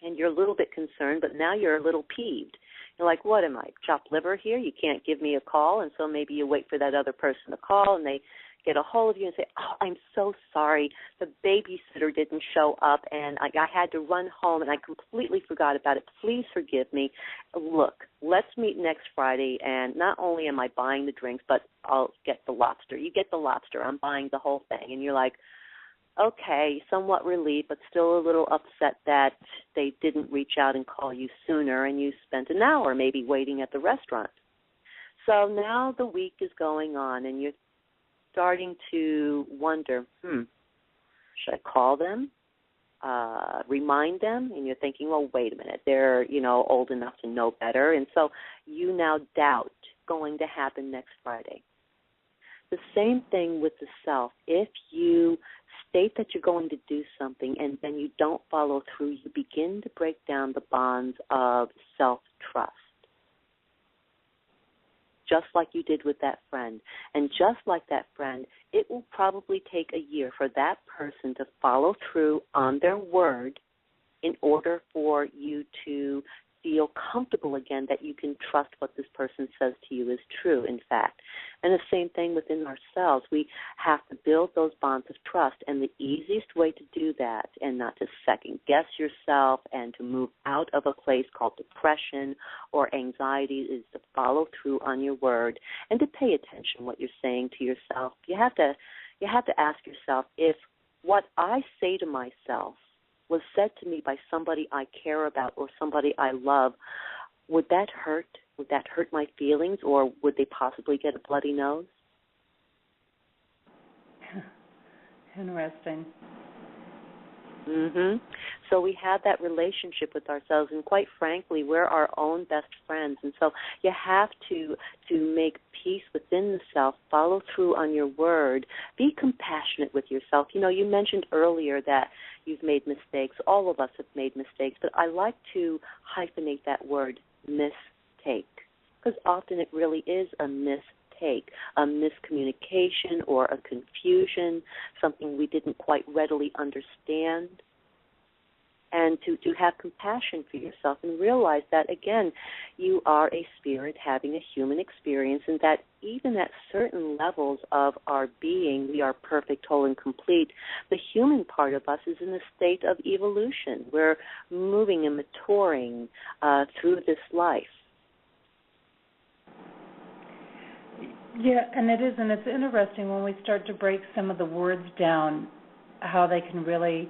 And you're a little bit concerned, but now you're a little peeved. You're like, what am I, chopped liver here? You can't give me a call. And so maybe you wait for that other person to call, and they get a hold of you and say, oh, I'm so sorry. The babysitter didn't show up, and I had to run home, and I completely forgot about it. Please forgive me. Look, let's meet next Friday, and not only am I buying the drinks, but I'll get the lobster. You get the lobster. I'm buying the whole thing. And you're like, okay, somewhat relieved, but still a little upset that they didn't reach out and call you sooner, and you spent an hour maybe waiting at the restaurant. So now the week is going on, and you're starting to wonder, should I call them, remind them? And you're thinking, well, wait a minute, they're, old enough to know better. And so you now doubt going to happen next Friday. The same thing with the self. If you state that you're going to do something and then you don't follow through, you begin to break down the bonds of self-trust, just like you did with that friend. And just like that friend, it will probably take a year for that person to follow through on their word in order for you to feel comfortable again that you can trust what this person says to you is true, in fact. And the same thing within ourselves. We have to build those bonds of trust, and the easiest way to do that, and not to second-guess yourself and to move out of a place called depression or anxiety, is to follow through on your word and to pay attention to what you're saying to yourself. You have to ask yourself, if what I say to myself was said to me by somebody I care about or somebody I love, would that hurt? Would that hurt my feelings, or would they possibly get a bloody nose? Interesting. So we have that relationship with ourselves, and quite frankly, we're our own best friends. And so you have to make peace within the self, follow through on your word, be compassionate with yourself. You mentioned earlier that you've made mistakes. All of us have made mistakes, but I like to hyphenate that word, mistake, because often it really is a mistake, a miscommunication or a confusion, something we didn't quite readily understand. And to have compassion for yourself and realize that, again, you are a spirit having a human experience, and that even at certain levels of our being, we are perfect, whole, and complete. The human part of us is in a state of evolution. We're moving and maturing through this life. Yeah, and it is, and it's interesting when we start to break some of the words down, how they can really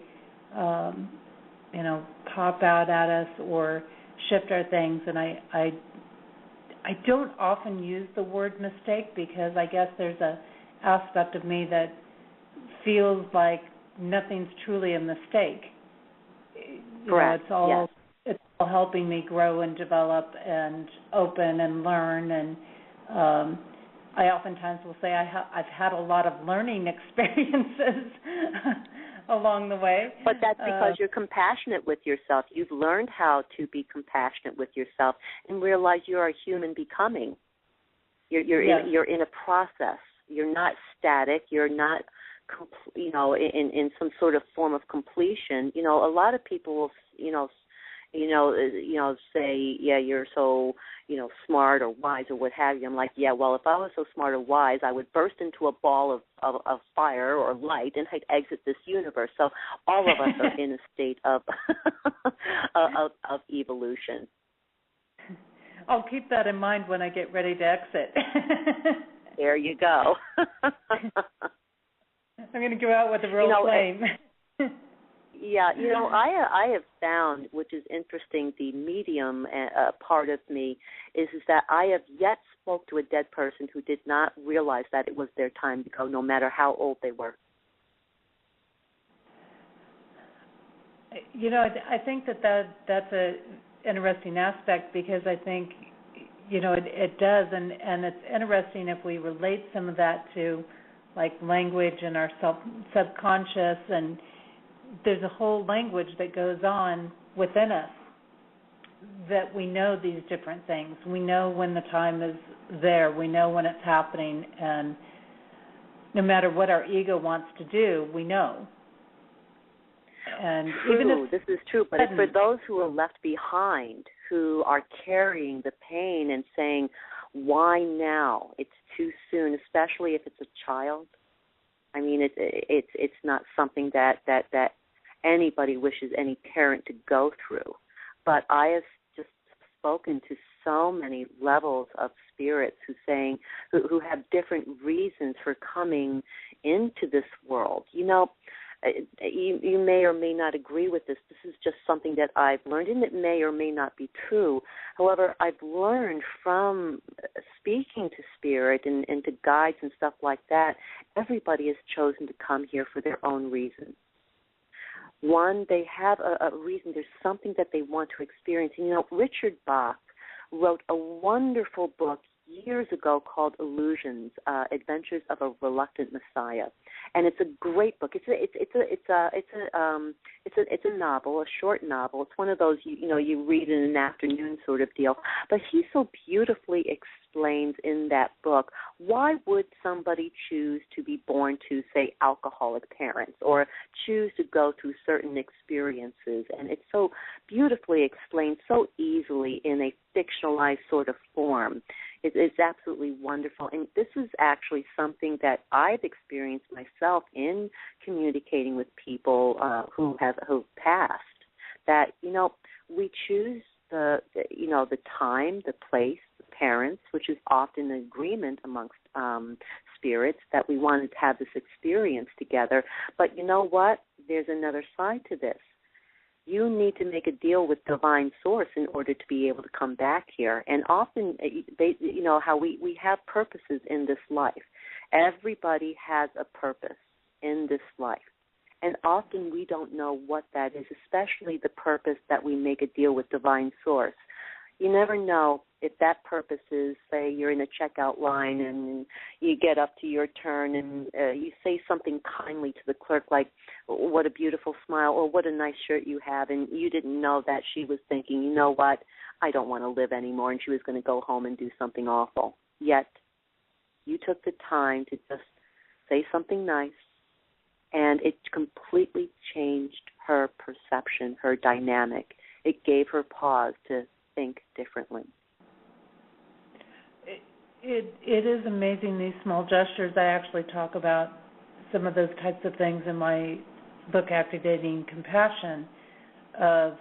pop out at us or shift our things. And I don't often use the word mistake, because I guess there's a aspect of me that feels like nothing's truly a mistake. Correct. It's all helping me grow and develop and open and learn. And I oftentimes will say I've had a lot of learning experiences along the way. But that's because you're compassionate with yourself. You've learned how to be compassionate with yourself and realize you're a human becoming. You're in a process. You're not static. You're not, in some sort of form of completion. A lot of people will, say, yeah, you're so, smart or wise or what have you. I'm like, yeah, well, if I was so smart or wise, I would burst into a ball of fire or light and I'd exit this universe. So all of us are in a state of of evolution. I'll keep that in mind when I get ready to exit. There you go. I'm going to go out with a real flame. Yeah, I have found, which is interesting, the medium part of me is that I have yet spoke to a dead person who did not realize that it was their time to go, no matter how old they were. I think that's a interesting aspect, because I think, it does, and it's interesting if we relate some of that to, like, language and our subconscious, and there's a whole language that goes on within us that we know these different things. We know when the time is there. We know when it's happening, and no matter what our ego wants to do, we know. And true, even if this is true, but it's for those who are left behind, who are carrying the pain and saying, why now? It's too soon, especially if it's a child. I mean, it's not something that anybody wishes any parent to go through. But I have just spoken to so many levels of spirits who have different reasons for coming into this world. You may or may not agree with this. This is just something that I've learned, and it may or may not be true. However, I've learned from speaking to spirit and to guides and stuff like that, everybody has chosen to come here for their own reasons. One, they have a reason. There's something that they want to experience. And, Richard Bach wrote a wonderful book years ago called Illusions, Adventures of a Reluctant Messiah, and it's a great book. It's a novel, a short novel. It's one of those you read in an afternoon sort of deal. But he so beautifully explains in that book, why would somebody choose to be born to, say, alcoholic parents, or choose to go through certain experiences? And it's so beautifully explained, so easily in a fictionalized sort of form. It's absolutely wonderful. And this is actually something that I've experienced myself in communicating with people who have passed, that, we choose the time, the place, the parents, which is often an agreement amongst spirits that we wanted to have this experience together. But you know what? There's another side to this. You need to make a deal with divine source in order to be able to come back here. And often, how we have purposes in this life. Everybody has a purpose in this life. And often we don't know what that is, especially the purpose that we make a deal with divine source. You never know if that purpose is, say, you're in a checkout line and you get up to your turn and you say something kindly to the clerk, like, what a beautiful smile, or what a nice shirt you have, and you didn't know that she was thinking, you know what, I don't want to live anymore, and she was going to go home and do something awful. Yet you took the time to just say something nice, and it completely changed her perception, her dynamic. It gave her pause to think differently. It is amazing, these small gestures. I actually talk about some of those types of things in my book, Activating Compassion, of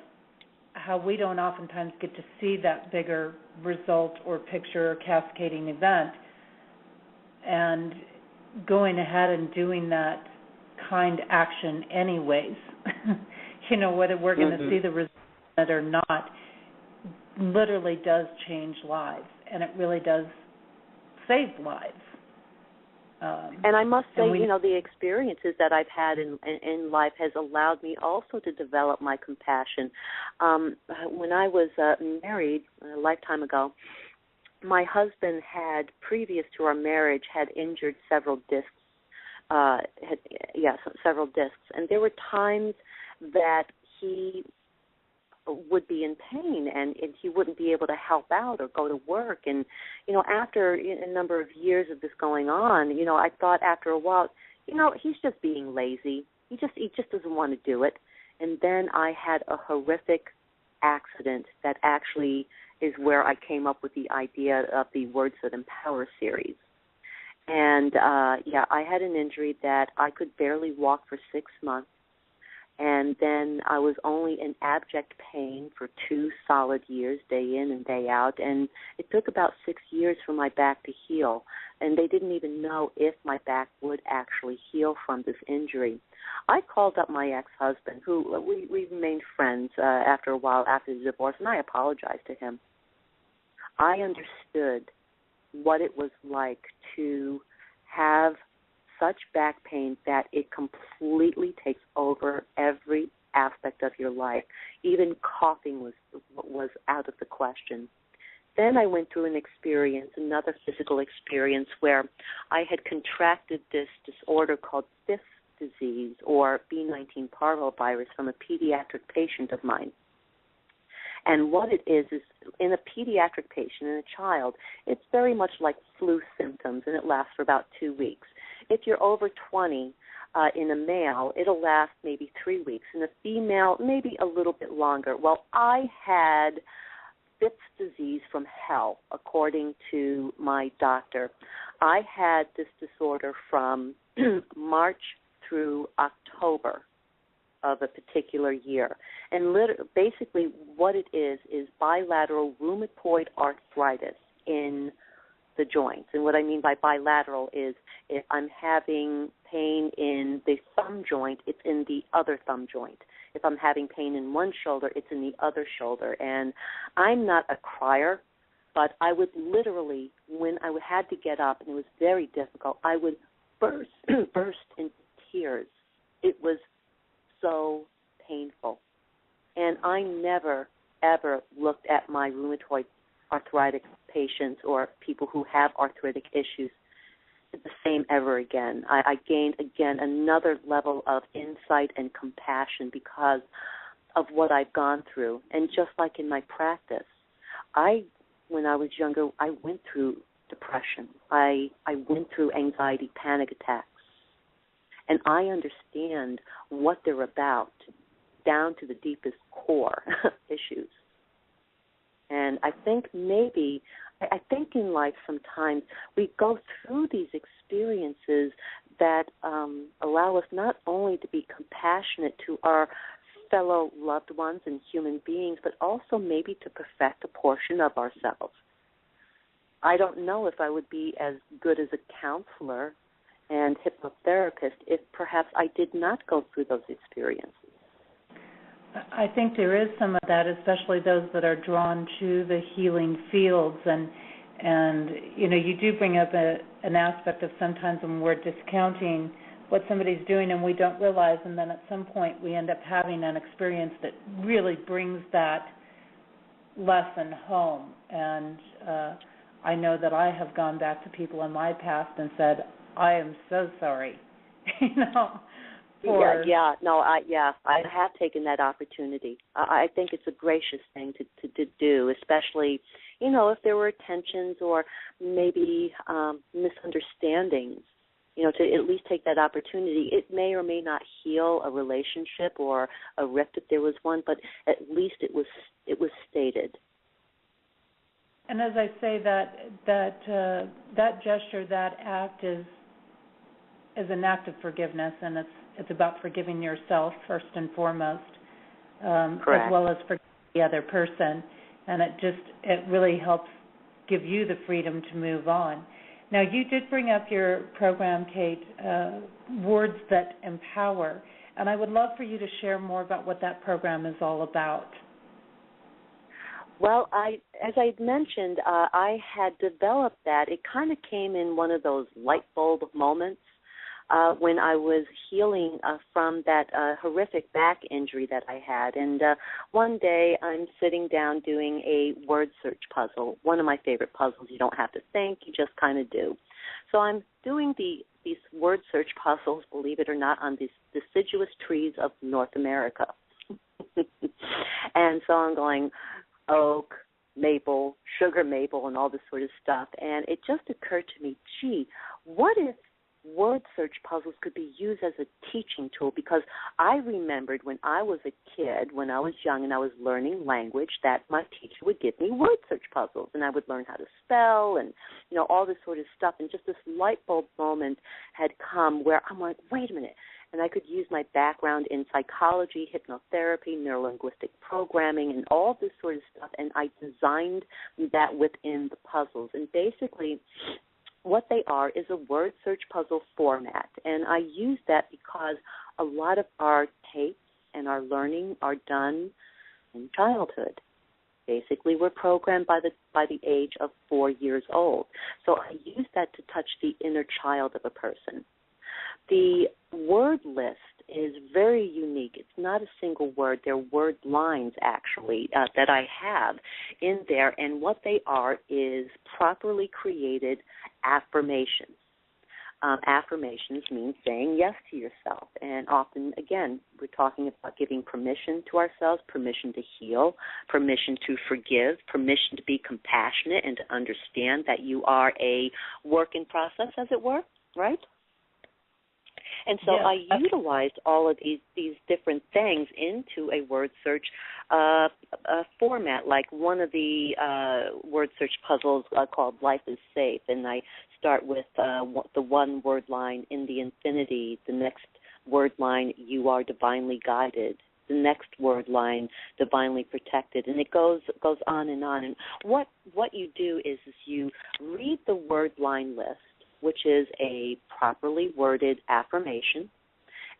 how we don't oftentimes get to see that bigger result or picture or cascading event, and going ahead and doing that kind action anyways, whether we're going to see the result or not, literally does change lives, and it really does save lives. And I must say, the experiences that I've had in life has allowed me also to develop my compassion. When I was married a lifetime ago, my husband had, previous to our marriage, had injured several discs. Several discs, and there were times that he would be in pain and he wouldn't be able to help out or go to work. And, after a number of years of this going on, I thought after a while, he's just being lazy. He just doesn't want to do it. And then I had a horrific accident that actually is where I came up with the idea of the Words That Empower series. And, I had an injury that I could barely walk for 6 months. And then I was only in abject pain for 2 solid years, day in and day out. And it took about 6 years for my back to heal. And they didn't even know if my back would actually heal from this injury. I called up my ex-husband, who we remained friends after a while after the divorce, and I apologized to him. I understood what it was like to have such back pain that it completely takes over every aspect of your life. Even coughing was out of the question. Then I went through another physical experience, where I had contracted this disorder called Fifth disease, or B19 parvovirus, from a pediatric patient of mine. And what it is in a pediatric patient, in a child, it's very much like flu symptoms, and it lasts for about 2 weeks. If you're over 20, in a male, it'll last maybe 3 weeks. In a female, maybe a little bit longer. Well, I had Fifth disease from hell, according to my doctor. I had this disorder from March through October of a particular year. And basically what it is bilateral rheumatoid arthritis in the joints. And what I mean by bilateral is if I'm having pain in the thumb joint, it's in the other thumb joint. If I'm having pain in one shoulder, it's in the other shoulder. And I'm not a crier, but I would literally, when I had to get up, and it was very difficult, I would burst into tears. It was so painful. And I never, ever looked at my rheumatoid arthritic patients or people who have arthritic issues the same ever again. I gained, again, another level of insight and compassion because of what I've gone through. And just like in my practice, when I was younger, I went through depression. I went through anxiety, panic attacks. And I understand what they're about down to the deepest core issues. And I think in life sometimes we go through these experiences that allow us not only to be compassionate to our fellow loved ones and human beings, but also maybe to perfect a portion of ourselves. I don't know if I would be as good as a counselor and hypnotherapist if perhaps I did not go through those experiences. I think there is some of that, especially those that are drawn to the healing fields. And you do bring up an aspect of sometimes when we're discounting what somebody's doing and we don't realize, and then at some point we end up having an experience that really brings that lesson home. And I know that I have gone back to people in my past and said, I am so sorry, I have taken that opportunity. I think it's a gracious thing to do, especially, if there were tensions or maybe misunderstandings, to at least take that opportunity. It may or may not heal a relationship or a rift if there was one, but at least it was stated. And as I say, that gesture, that act is an act of forgiveness, and it's about forgiving yourself first and foremost, as well as forgiving the other person. And it really helps give you the freedom to move on. Now, you did bring up your program, Kate, Words That Empower, and I would love for you to share more about what that program is all about. Well, as I mentioned, I had developed that. It kind of came in one of those light bulb moments when I was healing from that horrific back injury that I had. And one day I'm sitting down doing a word search puzzle, one of my favorite puzzles. You don't have to think, you just kind of do. So I'm doing these word search puzzles, believe it or not, on these deciduous trees of North America. And so I'm going oak, maple, sugar maple, and all this sort of stuff. And it just occurred to me, gee, what if word search puzzles could be used as a teaching tool, because I remembered when I was a kid, when I was young and I was learning language, that my teacher would give me word search puzzles, and I would learn how to spell and, all this sort of stuff. And just this light bulb moment had come where I'm like, wait a minute. And I could use my background in psychology, hypnotherapy, neurolinguistic programming, and all this sort of stuff, and I designed that within the puzzles. And basically, what they are is a word search puzzle format, and I use that because a lot of our tapes and our learning are done in childhood. Basically, we're programmed by the age of 4 years old. So I use that to touch the inner child of a person. The word list is very unique. It's not a single word. They're word lines, actually, that I have in there. And what they are is properly created affirmations. Affirmations mean saying yes to yourself. And often, again, we're talking about giving permission to ourselves, permission to heal, permission to forgive, permission to be compassionate and to understand that you are a work in process, as it were, right? And so I utilized all of these different things into a word search format, like one of the word search puzzles called Life is Safe, and I start with the one word line, in the infinity, the next word line, you are divinely guided, the next word line, divinely protected, and it goes on. And what you do is you read the word line list, which is a properly worded affirmation,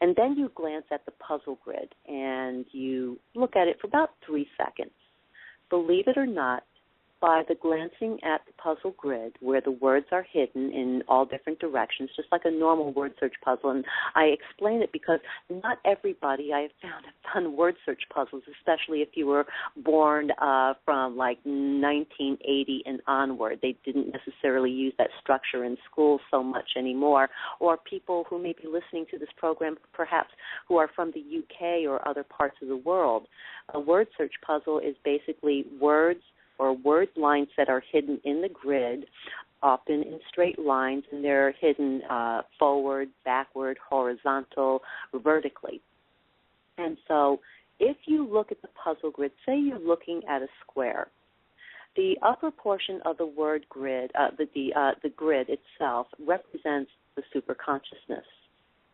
and then you glance at the puzzle grid and you look at it for about 3 seconds. Believe it or not, by the glancing at the puzzle grid where the words are hidden in all different directions, just like a normal word search puzzle. And I explain it because not everybody, I have found, have done word search puzzles, especially if you were born from like 1980 and onward. They didn't necessarily use that structure in school so much anymore. Or people who may be listening to this program, perhaps, who are from the UK or other parts of the world. A word search puzzle is basically words or word lines that are hidden in the grid, often in straight lines, and they're hidden forward, backward, horizontal, vertically. And so if you look at the puzzle grid, say you're looking at a square, the upper portion of the word grid, the grid itself, represents the superconsciousness.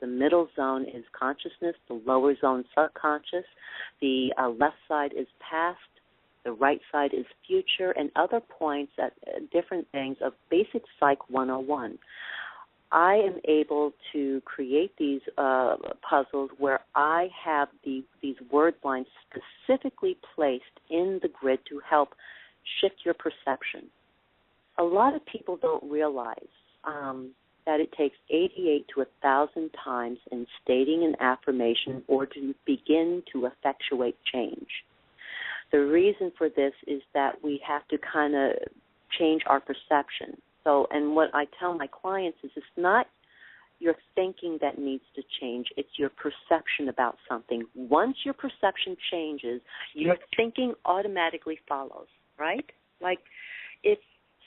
The middle zone is consciousness, the lower zone subconscious, the left side is past, the right side is future, and other points at different things of basic Psych 101. I am able to create these puzzles where I have these word lines specifically placed in the grid to help shift your perception. A lot of people don't realize that it takes 88 to 1,000 times in stating an affirmation or to begin to effectuate change. The reason for this is that we have to kind of change our perception. So, and what I tell my clients is it's not your thinking that needs to change, it's your perception about something. Once your perception changes, your thinking automatically follows, right? Like if,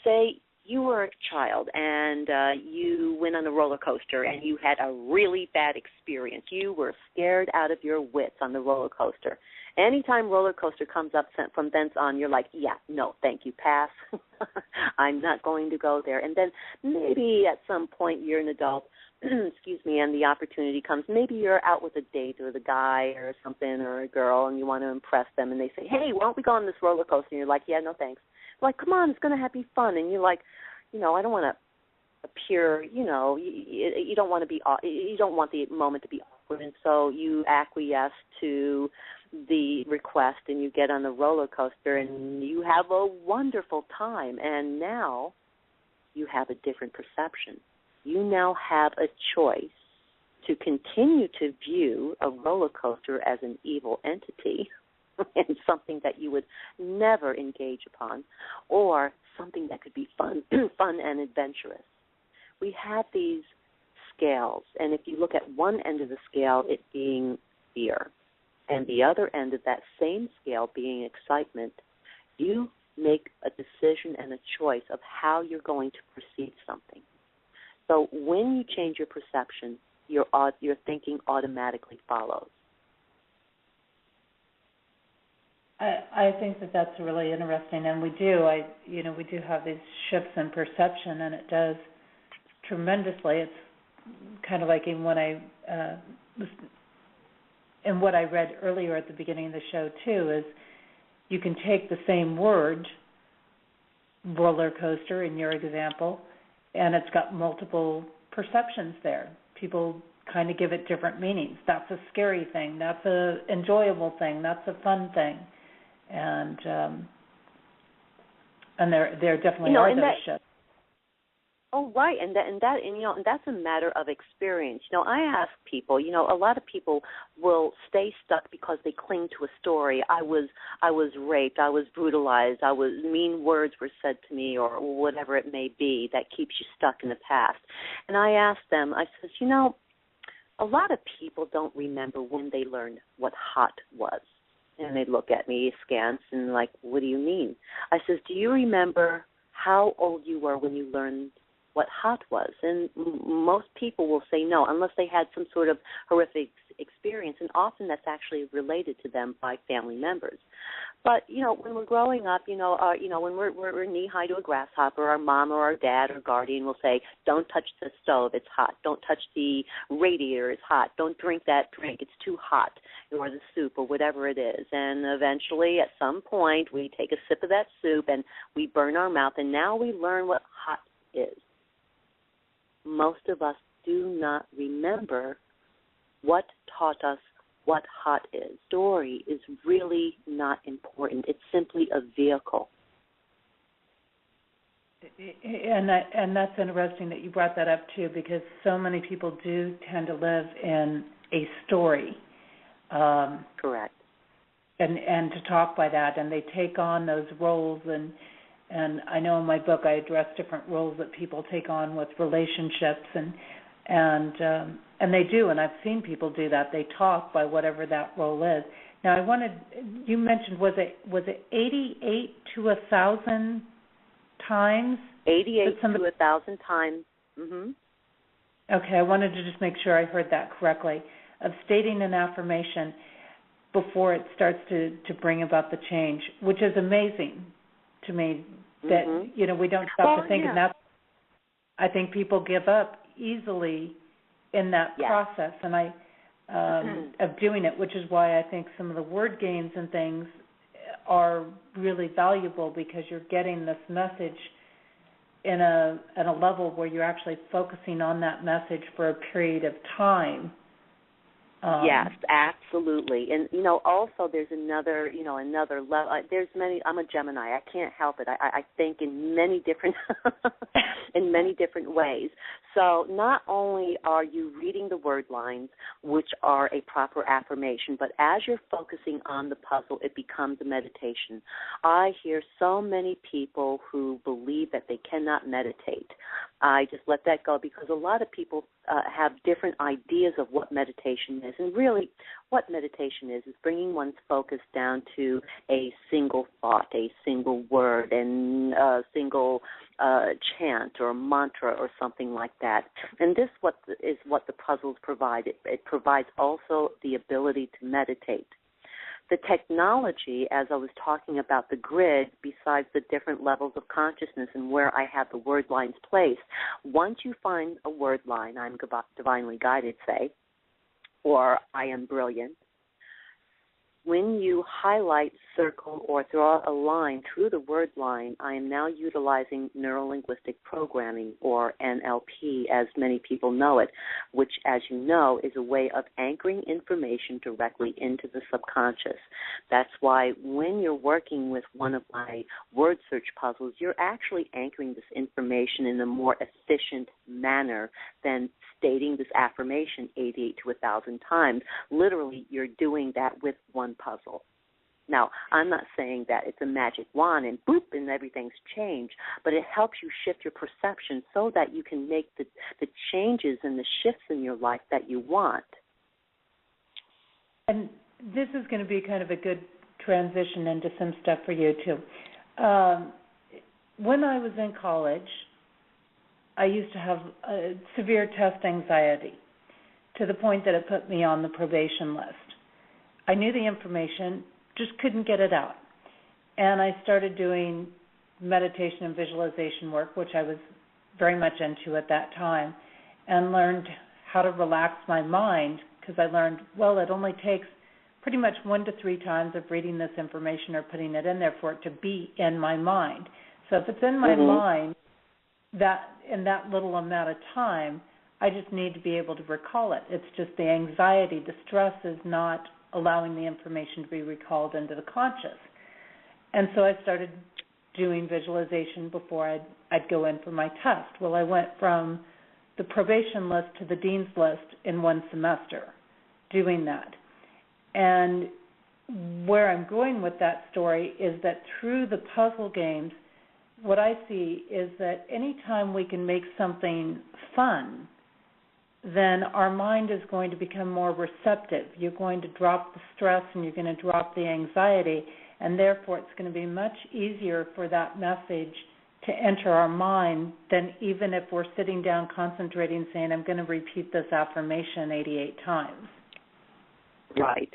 say, you were a child and you went on a roller coaster and you had a really bad experience. You were scared out of your wits on the roller coaster. Anytime roller coaster comes up from thence on, you're like, yeah, no, thank you, pass. I'm not going to go there. And then maybe at some point you're an adult, excuse me, and the opportunity comes. Maybe you're out with a date with a guy or something or a girl and you want to impress them and they say, hey, why don't we go on this roller coaster? And you're like, yeah, no thanks. Like, come on, it's going to be fun. And you're like, I don't want to appear, you don't want to be, you don't want the moment to be awkward. And so you acquiesce to the request and you get on the roller coaster and you have a wonderful time. And now you have a different perception. You now have a choice to continue to view a roller coaster as an evil entity and something that you would never engage upon, or something that could be fun and adventurous. We have these scales, and if you look at one end of the scale, it being fear, and the other end of that same scale being excitement, you make a decision and a choice of how you're going to perceive something. So when you change your perception, your thinking automatically follows. I think that's really interesting, and we do have these shifts in perception, and it does tremendously. It's kind of like in what I read earlier at the beginning of the show too, is you can take the same word, roller coaster in your example, and it's got multiple perceptions there. People kind of give it different meanings. That's a scary thing. That's a enjoyable thing. That's a fun thing. And there definitely are those shifts. Oh, right, and that's a matter of experience. I ask people. A lot of people will stay stuck because they cling to a story. I was raped. I was brutalized. Mean words were said to me, or whatever it may be that keeps you stuck in the past. And I ask them. I says, a lot of people don't remember when they learned what hot was. And they look at me askance and like, what do you mean? I says, do you remember how old you were when you learned what hot was? And most people will say no, unless they had some sort of horrific experience, and often that's actually related to them by family members. But, when we're growing up, when we're knee-high to a grasshopper, our mom or our dad or guardian will say, don't touch the stove, it's hot. Don't touch the radiator, it's hot. Don't drink that drink, it's too hot, or the soup or whatever it is. And eventually, at some point, we take a sip of that soup and we burn our mouth, and now we learn what hot is. Most of us do not remember what taught us what hot is. Story is really not important. It's simply a vehicle. And that's interesting that you brought that up too, because so many people do tend to live in a story. Correct. And to talk by that, and they take on those roles, and I know in my book I address different roles that people take on with relationships, and they do, and I've seen people do that. They talk by whatever that role is. Now, you mentioned, was it 88 to 1,000 times? 88 to 1,000 times. Mm-hmm. Okay, I wanted to just make sure I heard that correctly, of stating an affirmation before it starts to bring about the change, which is amazing to me that, we don't stop to think, and that's, I think people give up easily in that process, and of doing it, which is why I think some of the word games and things are really valuable, because you're getting this message at a level where you're actually focusing on that message for a period of time. Yes, absolutely. And, also there's another level. There's many. I'm a Gemini. I can't help it. I think in many different in many different ways. So not only are you reading the word lines, which are a proper affirmation, but as you're focusing on the puzzle, it becomes a meditation. I hear so many people who believe that they cannot meditate. I just let that go, because a lot of people have different ideas of what meditation is. And really, what meditation is bringing one's focus down to a single thought, a single word, and a single chant or mantra or something like that. And this is what the puzzles provide. It provides also the ability to meditate. The technology, as I was talking about the grid, besides the different levels of consciousness and where I have the word lines placed, once you find a word line, I'm divinely guided, say, or I am brilliant, when you highlight, circle, or draw a line through the word line, I am now utilizing neuro-linguistic programming, or NLP, as many people know it, which, as you know, is a way of anchoring information directly into the subconscious. That's why when you're working with one of my word search puzzles, you're actually anchoring this information in a more efficient manner than stating this affirmation 88 to 1,000 times. Literally, you're doing that with one puzzle. Now, I'm not saying that it's a magic wand and boop and everything's changed, but it helps you shift your perception so that you can make the changes and the shifts in your life that you want. And this is going to be kind of a good transition into some stuff for you, too. When I was in college, I used to have severe test anxiety to the point that it put me on the probation list. I knew the information, just couldn't get it out. And I started doing meditation and visualization work, which I was very much into at that time, and learned how to relax my mind, because I learned, well, it only takes pretty much 1 to 3 times of reading this information or putting it in there for it to be in my mind. So if it's in my mind, that in that little amount of time, I just need to be able to recall it. It's just the anxiety, the stress is not allowing the information to be recalled into the conscious. And so I started doing visualization before I'd go in for my test. Well, I went from the probation list to the dean's list in 1 semester doing that. And where I'm going with that story is that through the puzzle games, what I see is that anytime we can make something fun, then our mind is going to become more receptive. You're going to drop the stress and you're going to drop the anxiety, and therefore it's going to be much easier for that message to enter our mind than even if we're sitting down concentrating saying, I'm going to repeat this affirmation 88 times. Right.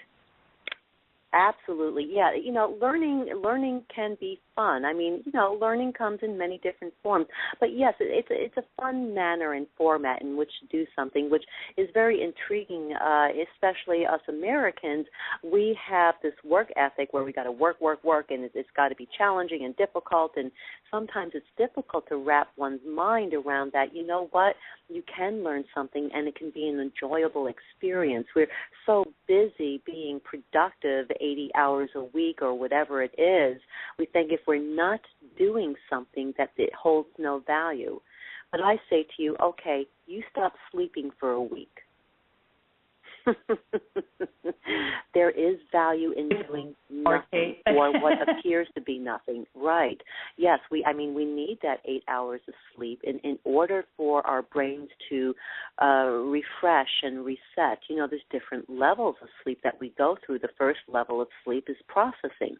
Absolutely, yeah. Learning can be fun. I mean, learning comes in many different forms. But yes, it's a fun manner and format in which to do something, which is very intriguing, especially us Americans. We have this work ethic where we got to work, and it's got to be challenging and difficult. And sometimes it's difficult to wrap one's mind around that. You know what? You can learn something, and it can be an enjoyable experience. We're so busy being productive 80 hours a week or whatever it is, we think if we're not doing something that it holds no value. But I say to you, okay, you stop sleeping for a week. There is value in doing nothing or what appears to be nothing. Right. Yes, we need that 8 hours of sleep in order for our brains to refresh and reset. There's different levels of sleep that we go through. The first level of sleep is processing.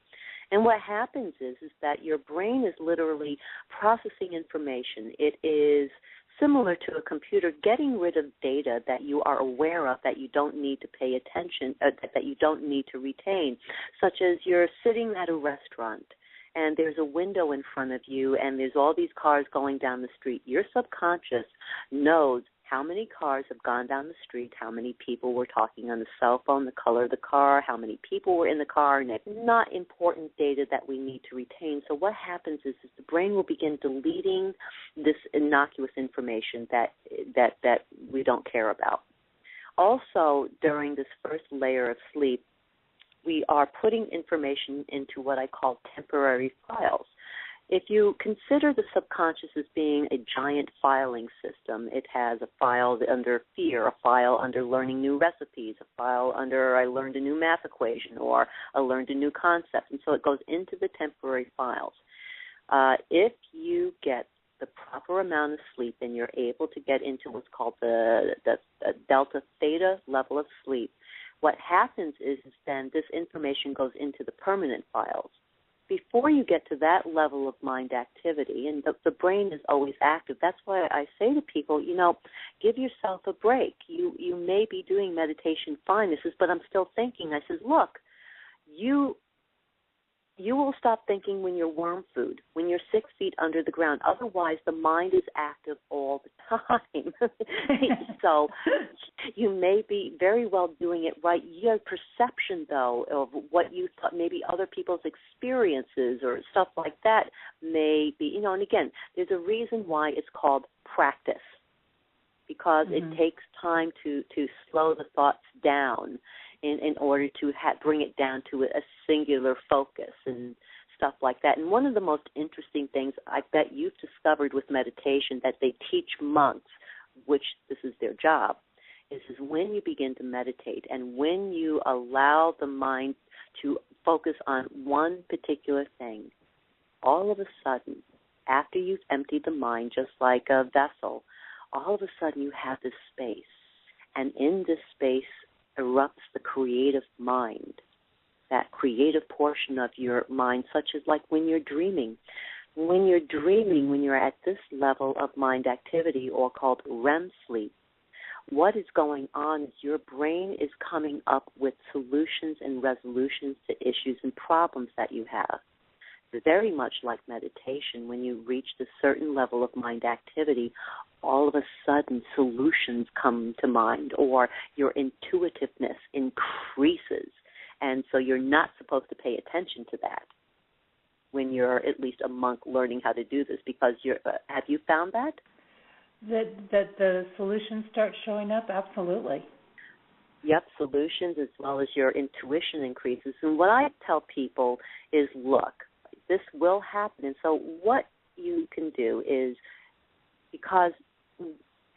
And what happens is that your brain is literally processing information. It is similar to a computer getting rid of data that you are aware of that you don't need to pay attention, that you don't need to retain, such as you're sitting at a restaurant and there's a window in front of you and there's all these cars going down the street. Your subconscious knows how many cars have gone down the street, how many people were talking on the cell phone, the color of the car, how many people were in the car, and it's not important data that we need to retain. So what happens is the brain will begin deleting this innocuous information that we don't care about. Also, during this first layer of sleep, we are putting information into what I call temporary files. If you consider the subconscious as being a giant filing system, it has a file under fear, a file under learning new recipes, a file under I learned a new math equation, or I learned a new concept, and so it goes into the temporary files. If you get the proper amount of sleep and you're able to get into what's called the delta theta level of sleep, what happens is then this information goes into the permanent files. Before you get to that level of mind activity, and the brain is always active, that's why I say to people, give yourself a break. You may be doing meditation fine. This is, but I'm still thinking. I says, look, you will stop thinking when you're worm food, when you're 6 feet under the ground. Otherwise, the mind is active all the time. So you may be very well doing it right. Your perception, though, of what you thought, maybe other people's experiences or stuff like that may be, and again, there's a reason why it's called practice, because it takes time to slow the thoughts down in order to bring it down to a singular focus and stuff like that. And one of the most interesting things I bet you've discovered with meditation that they teach monks, which this is their job, is when you begin to meditate and when you allow the mind to focus on one particular thing, all of a sudden, after you've emptied the mind just like a vessel, all of a sudden you have this space. And in this space erupts the creative mind, that creative portion of your mind, such as like when you're dreaming. when you're dreaming, when you're at this level of mind activity, or called REM sleep, what is going on is your brain is coming up with solutions and resolutions to issues and problems that you have. Very much like meditation, when you reach a certain level of mind activity, all of a sudden solutions come to mind, or your intuitiveness increases. And so you're not supposed to pay attention to that when you're at least a monk learning how to do this, because have you found that? That the solutions start showing up? Absolutely. Yep, solutions as well as your intuition increases. And what I tell people is, look, this will happen. And so what you can do is, because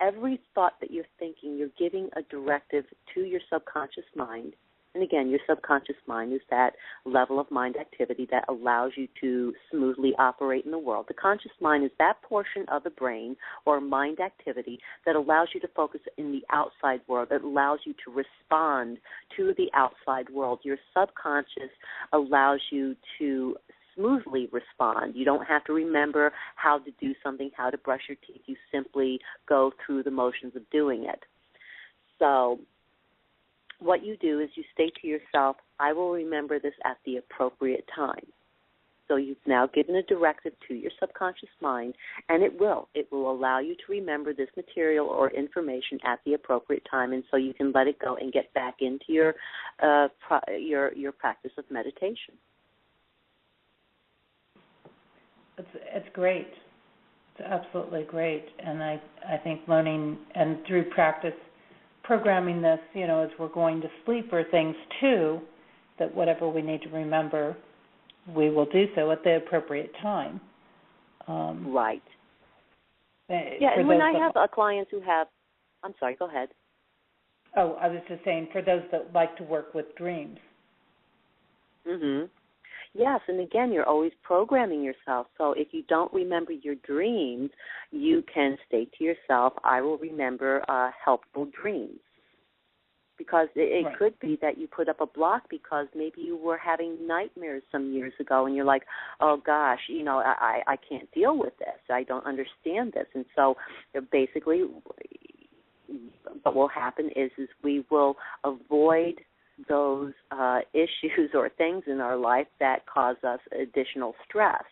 every thought that you're thinking, you're giving a directive to your subconscious mind. And again, your subconscious mind is that level of mind activity that allows you to smoothly operate in the world. The conscious mind is that portion of the brain or mind activity that allows you to focus in the outside world, that allows you to respond to the outside world. Your subconscious allows you to smoothly respond. You don't have to remember how to do something, how to brush your teeth. You simply go through the motions of doing it. So what you do is you state to yourself, I will remember this at the appropriate time. So you've now given a directive to your subconscious mind, and it will allow you to remember this material or information at the appropriate time, and so you can let it go and get back into your practice of meditation. It's great. It's absolutely great. And I think learning and through practice programming this, as we're going to sleep or things too, that whatever we need to remember, we will do so at the appropriate time. Right. Yeah, and when I have clients who have, I'm sorry, go ahead. Oh, I was just saying, for those that like to work with dreams. Mm-hmm. Yes, and again, you're always programming yourself. So if you don't remember your dreams, you can state to yourself, I will remember helpful dreams. Because it right. could be that you put up a block because maybe you were having nightmares some years ago and you're like, oh, gosh, I can't deal with this. I don't understand this. And so basically what will happen is we will avoid those issues or things in our life that cause us additional stress.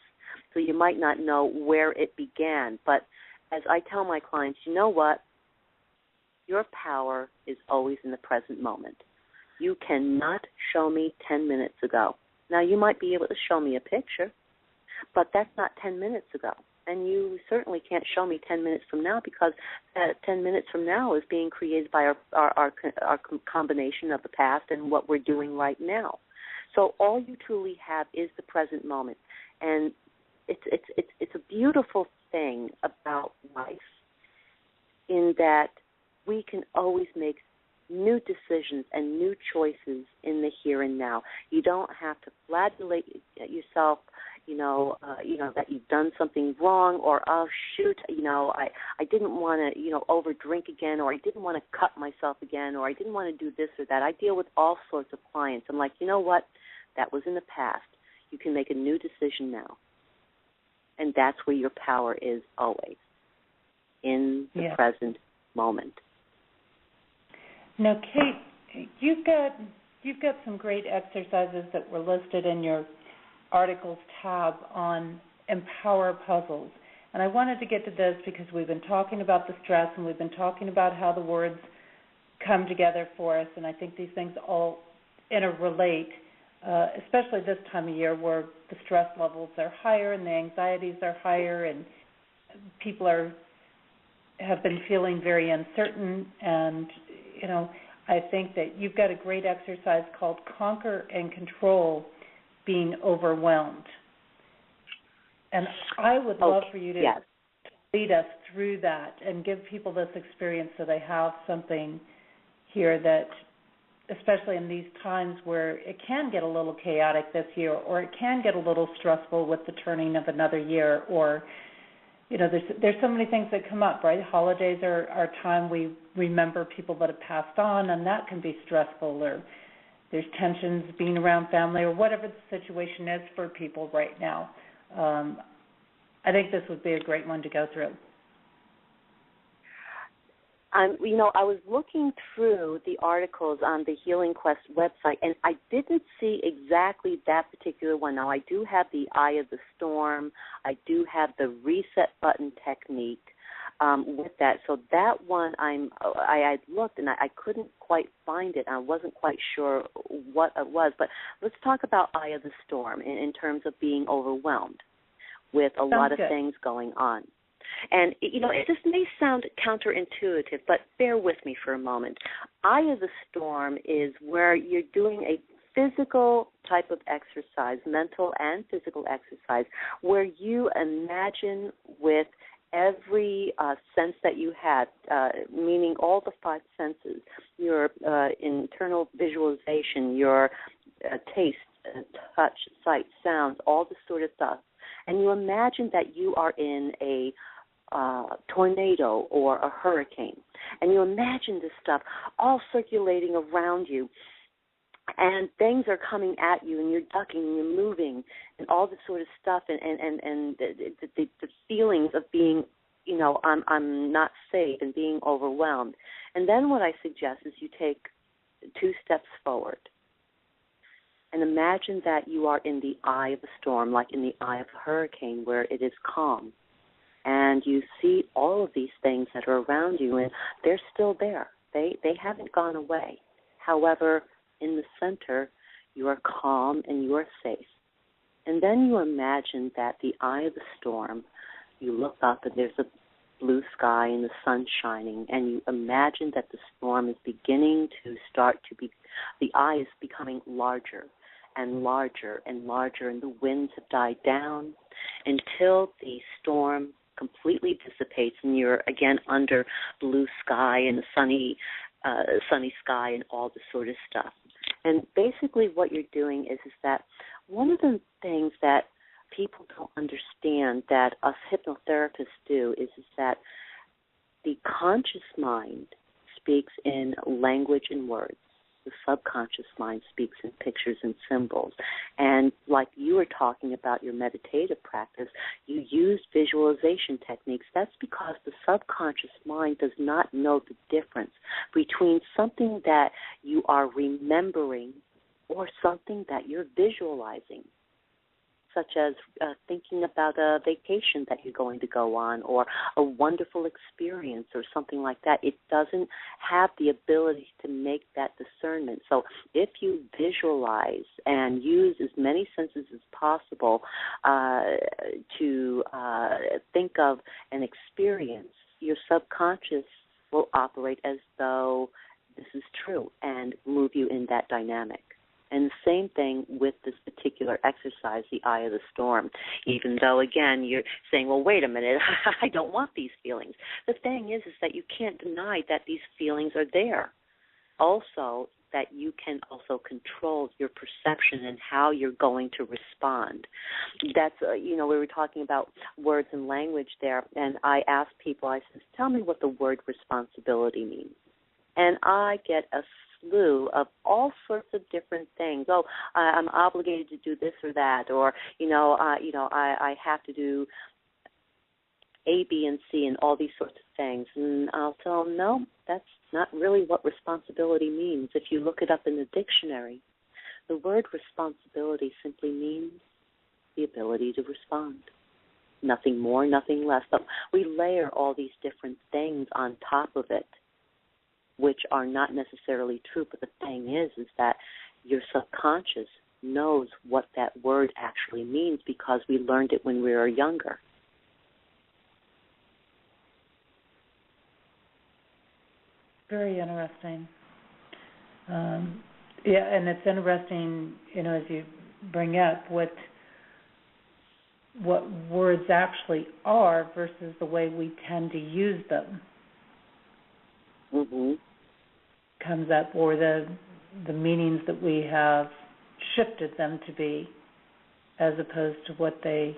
So you might not know where it began. But as I tell my clients, you know what? Your power is always in the present moment. You cannot show me 10 minutes ago. Now, you might be able to show me a picture, but that's not 10 minutes ago. And you certainly can't show me 10 minutes from now, because that 10 minutes from now is being created by our combination of the past and what we're doing right now. So all you truly have is the present moment. And it's a beautiful thing about life in that we can always make new decisions and new choices in the here and now. You don't have to flagellate yourself, that you've done something wrong, or, oh, shoot, I didn't want to, over drink again, or I didn't want to cut myself again, or I didn't want to do this or that. I deal with all sorts of clients. I'm like, you know what? That was in the past. You can make a new decision now. And that's where your power is always, in the present moment. Now, Kate, you've got some great exercises that were listed in your articles tab on Empower Puzzles. And I wanted to get to this because we've been talking about the stress and we've been talking about how the words come together for us. And I think these things all interrelate, especially this time of year where the stress levels are higher and the anxieties are higher and people have been feeling very uncertain. And I think that you've got a great exercise called Conquer and Control Being Overwhelmed. And I would love for you to lead us through that and give people this experience so they have something here that, especially in these times where it can get a little chaotic this year, or it can get a little stressful with the turning of another year, or there's so many things that come up, right? Holidays are a time we remember people that have passed on, and that can be stressful, or there's tensions being around family, or whatever the situation is for people right now. I think this would be a great one to go through. I was looking through the articles on the Healing Quest website, and I didn't see exactly that particular one. Now, I do have the Eye of the Storm. I do have the reset button technique with that. So that one, I looked, and I couldn't quite find it. I wasn't quite sure what it was. But let's talk about Eye of the Storm in terms of being overwhelmed with a lot of things going on. And, it just may sound counterintuitive, but bear with me for a moment. Eye of the Storm is where you're doing a physical type of exercise, mental and physical exercise, where you imagine with every sense that you had, meaning all the five senses, your internal visualization, your taste, touch, sight, sounds, all this sort of stuff. And you imagine that you are in a tornado or a hurricane, and you imagine this stuff all circulating around you, and things are coming at you, and you're ducking, and you're moving, and all this sort of stuff, and the feelings of being, I'm not safe and being overwhelmed. And then what I suggest is you take 2 steps forward and imagine that you are in the eye of a storm, like in the eye of a hurricane, where it is calm. And you see all of these things that are around you, and they're still there. They haven't gone away. However, in the center, you are calm and you are safe. And then you imagine that the eye of the storm, you look up and there's a blue sky and the sun shining, and you imagine that the storm is beginning to start to be, the eye is becoming larger and larger and larger, and the winds have died down until the storm completely dissipates, and you're again under blue sky and the sunny sky and all this sort of stuff. And basically what you're doing is that one of the things that people don't understand that us hypnotherapists do is that the conscious mind speaks in language and words. The subconscious mind speaks in pictures and symbols. And like you were talking about your meditative practice, you use visualization techniques. That's because the subconscious mind does not know the difference between something that you are remembering or something that you're visualizing, such as thinking about a vacation that you're going to go on or a wonderful experience or something like that. It doesn't have the ability to make that discernment. So if you visualize and use as many senses as possible to think of an experience, your subconscious will operate as though this is true and move you in that dynamic. And the same thing with this particular exercise, the eye of the storm. Even though, again, you're saying, well, wait a minute, I don't want these feelings. The thing is that you can't deny that these feelings are there. Also, that you can also control your perception and how you're going to respond. That's, we were talking about words and language there, and I asked people, I said, tell me what the word responsibility means. And I get a slew of all sorts of different things. Oh, I'm obligated to do this or that, or I have to do A, B, and C, and all these sorts of things. And I'll tell them, no, that's not really what responsibility means. If you look it up in the dictionary, the word responsibility simply means the ability to respond. Nothing more, nothing less. But we layer all these different things on top of it, which are not necessarily true. But the thing is that your subconscious knows what that word actually means because we learned it when we were younger. Very interesting. And it's interesting, as you bring up what words actually are versus the way we tend to use them. Mm-hmm. Comes up, or the meanings that we have shifted them to be, as opposed to what they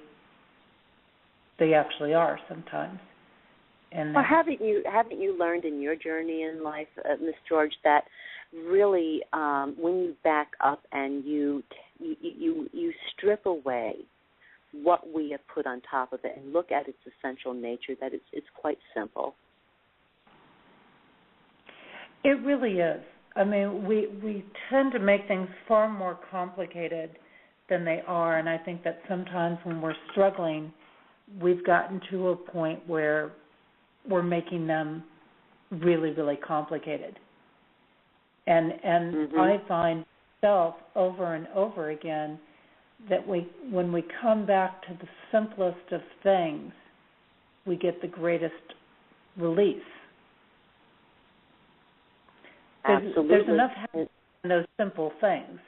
actually are sometimes. And well, haven't you learned in your journey in life, Miss George, that really when you back up and you strip away what we have put on top of it and look at its essential nature, that it's quite simple. It really is. I mean, we tend to make things far more complicated than they are, and I think that sometimes when we're struggling, we've gotten to a point where we're making them really, really complicated. And I find myself over and over again that when we come back to the simplest of things, we get the greatest release. Absolutely. There's enough in those simple things.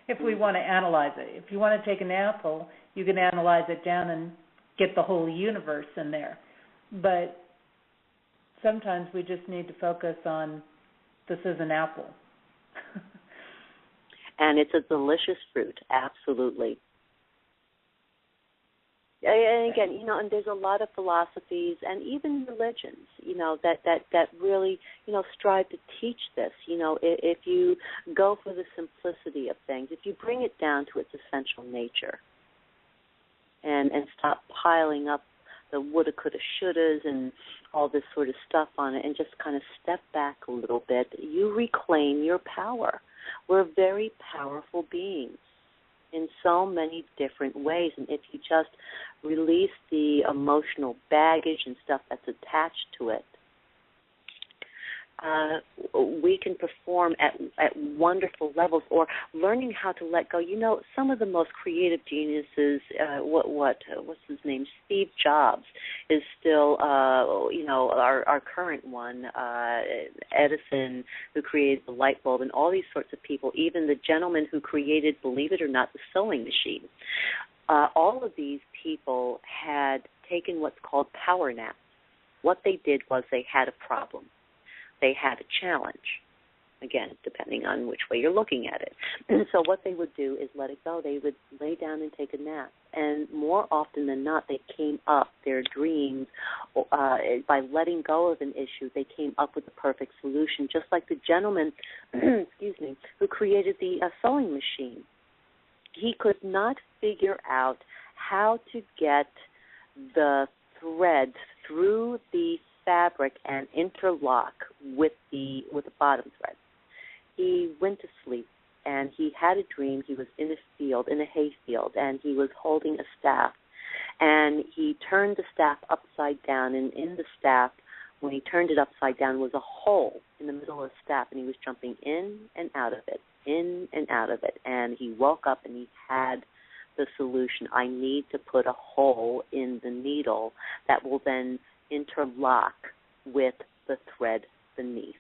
If we want to analyze it. If you want to take an apple, you can analyze it down and get the whole universe in there. But sometimes we just need to focus on this is an apple. And it's a delicious fruit, absolutely. And again, and there's a lot of philosophies and even religions, that really, strive to teach this. If you go for the simplicity of things, if you bring it down to its essential nature and stop piling up the woulda, coulda, shouldas and all this sort of stuff on it and just kind of step back a little bit, you reclaim your power. We're very powerful beings in so many different ways, and if you just release the emotional baggage and stuff that's attached to it, we can perform at wonderful levels. Or learning how to let go. Some of the most creative geniuses. What's his name? Steve Jobs is still our current one. Edison, who created the light bulb, and all these sorts of people. Even the gentleman who created, believe it or not, the sewing machine. All of these people had taken what's called power naps. What they did was they had a problem. They had a challenge, again, depending on which way you're looking at it. And so what they would do is let it go. They would lay down and take a nap. And more often than not, they came up, their dreams, by letting go of an issue, they came up with the perfect solution, just like the gentleman, who created the sewing machine. He could not figure out how to get the threads through the fabric and interlock with the bottom thread. He went to sleep and he had a dream. He was in a hayfield, and he was holding a staff. And he turned the staff upside down, and in the staff, when he turned it upside down, was a hole in the middle of the staff, and he was jumping in and out of it, in and out of it. And he woke up and he had the solution. I need to put a hole in the needle that will then interlock with the thread beneath.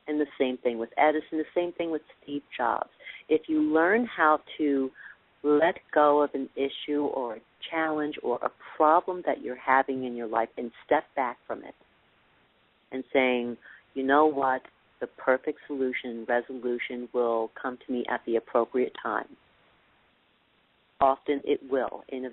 And the same thing with Edison, the same thing with Steve Jobs. If you learn how to let go of an issue or a challenge or a problem that you're having in your life and step back from it and saying, you know what, the perfect solution, resolution will come to me at the appropriate time. Often it will, in a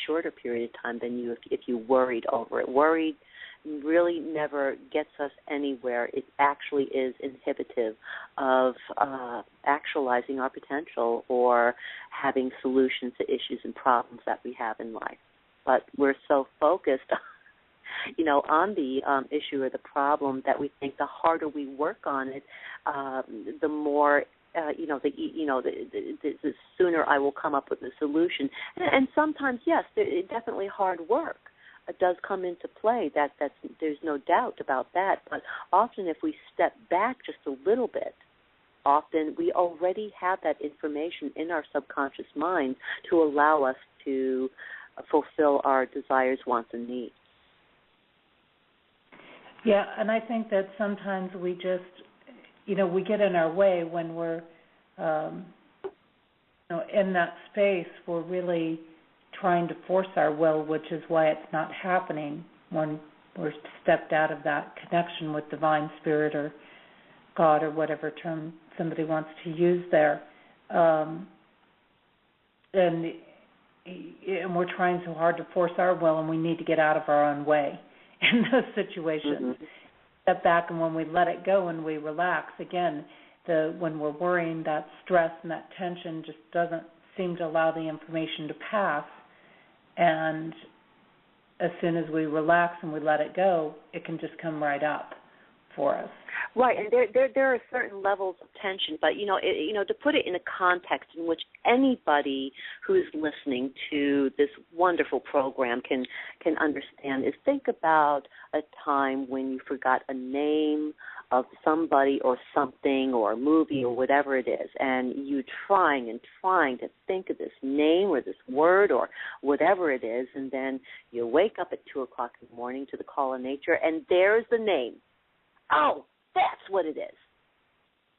shorter period of time than if you worried over it. Worried really never gets us anywhere. It actually is inhibitive of actualizing our potential or having solutions to issues and problems that we have in life. But we're so focused, on the issue or the problem that we think the harder we work on it, the more the sooner I will come up with a solution. And sometimes, yes, definitely hard work does come into play. There's no doubt about that. But often if we step back just a little bit, often we already have that information in our subconscious mind to allow us to fulfill our desires, wants, and needs. Yeah, and I think that sometimes we just we get in our way when we're, in that space. We're really trying to force our will, which is why it's not happening when we're stepped out of that connection with divine spirit or God or whatever term somebody wants to use there. And we're trying so hard to force our will, and we need to get out of our own way in those situations. Mm-hmm. Step back, and when we let it go and we relax, again, when we're worrying, that stress and that tension just doesn't seem to allow the information to pass, and as soon as we relax and we let it go, it can just come right up for us. Right, and there are certain levels of tension, but to put it in a context in which anybody who's listening to this wonderful program can understand is, think about a time when you forgot a name of somebody or something or a movie or whatever it is, and you trying to think of this name or this word or whatever it is, and then you wake up at 2 o'clock in the morning to the call of nature, and there's the name. Oh, that's what it is.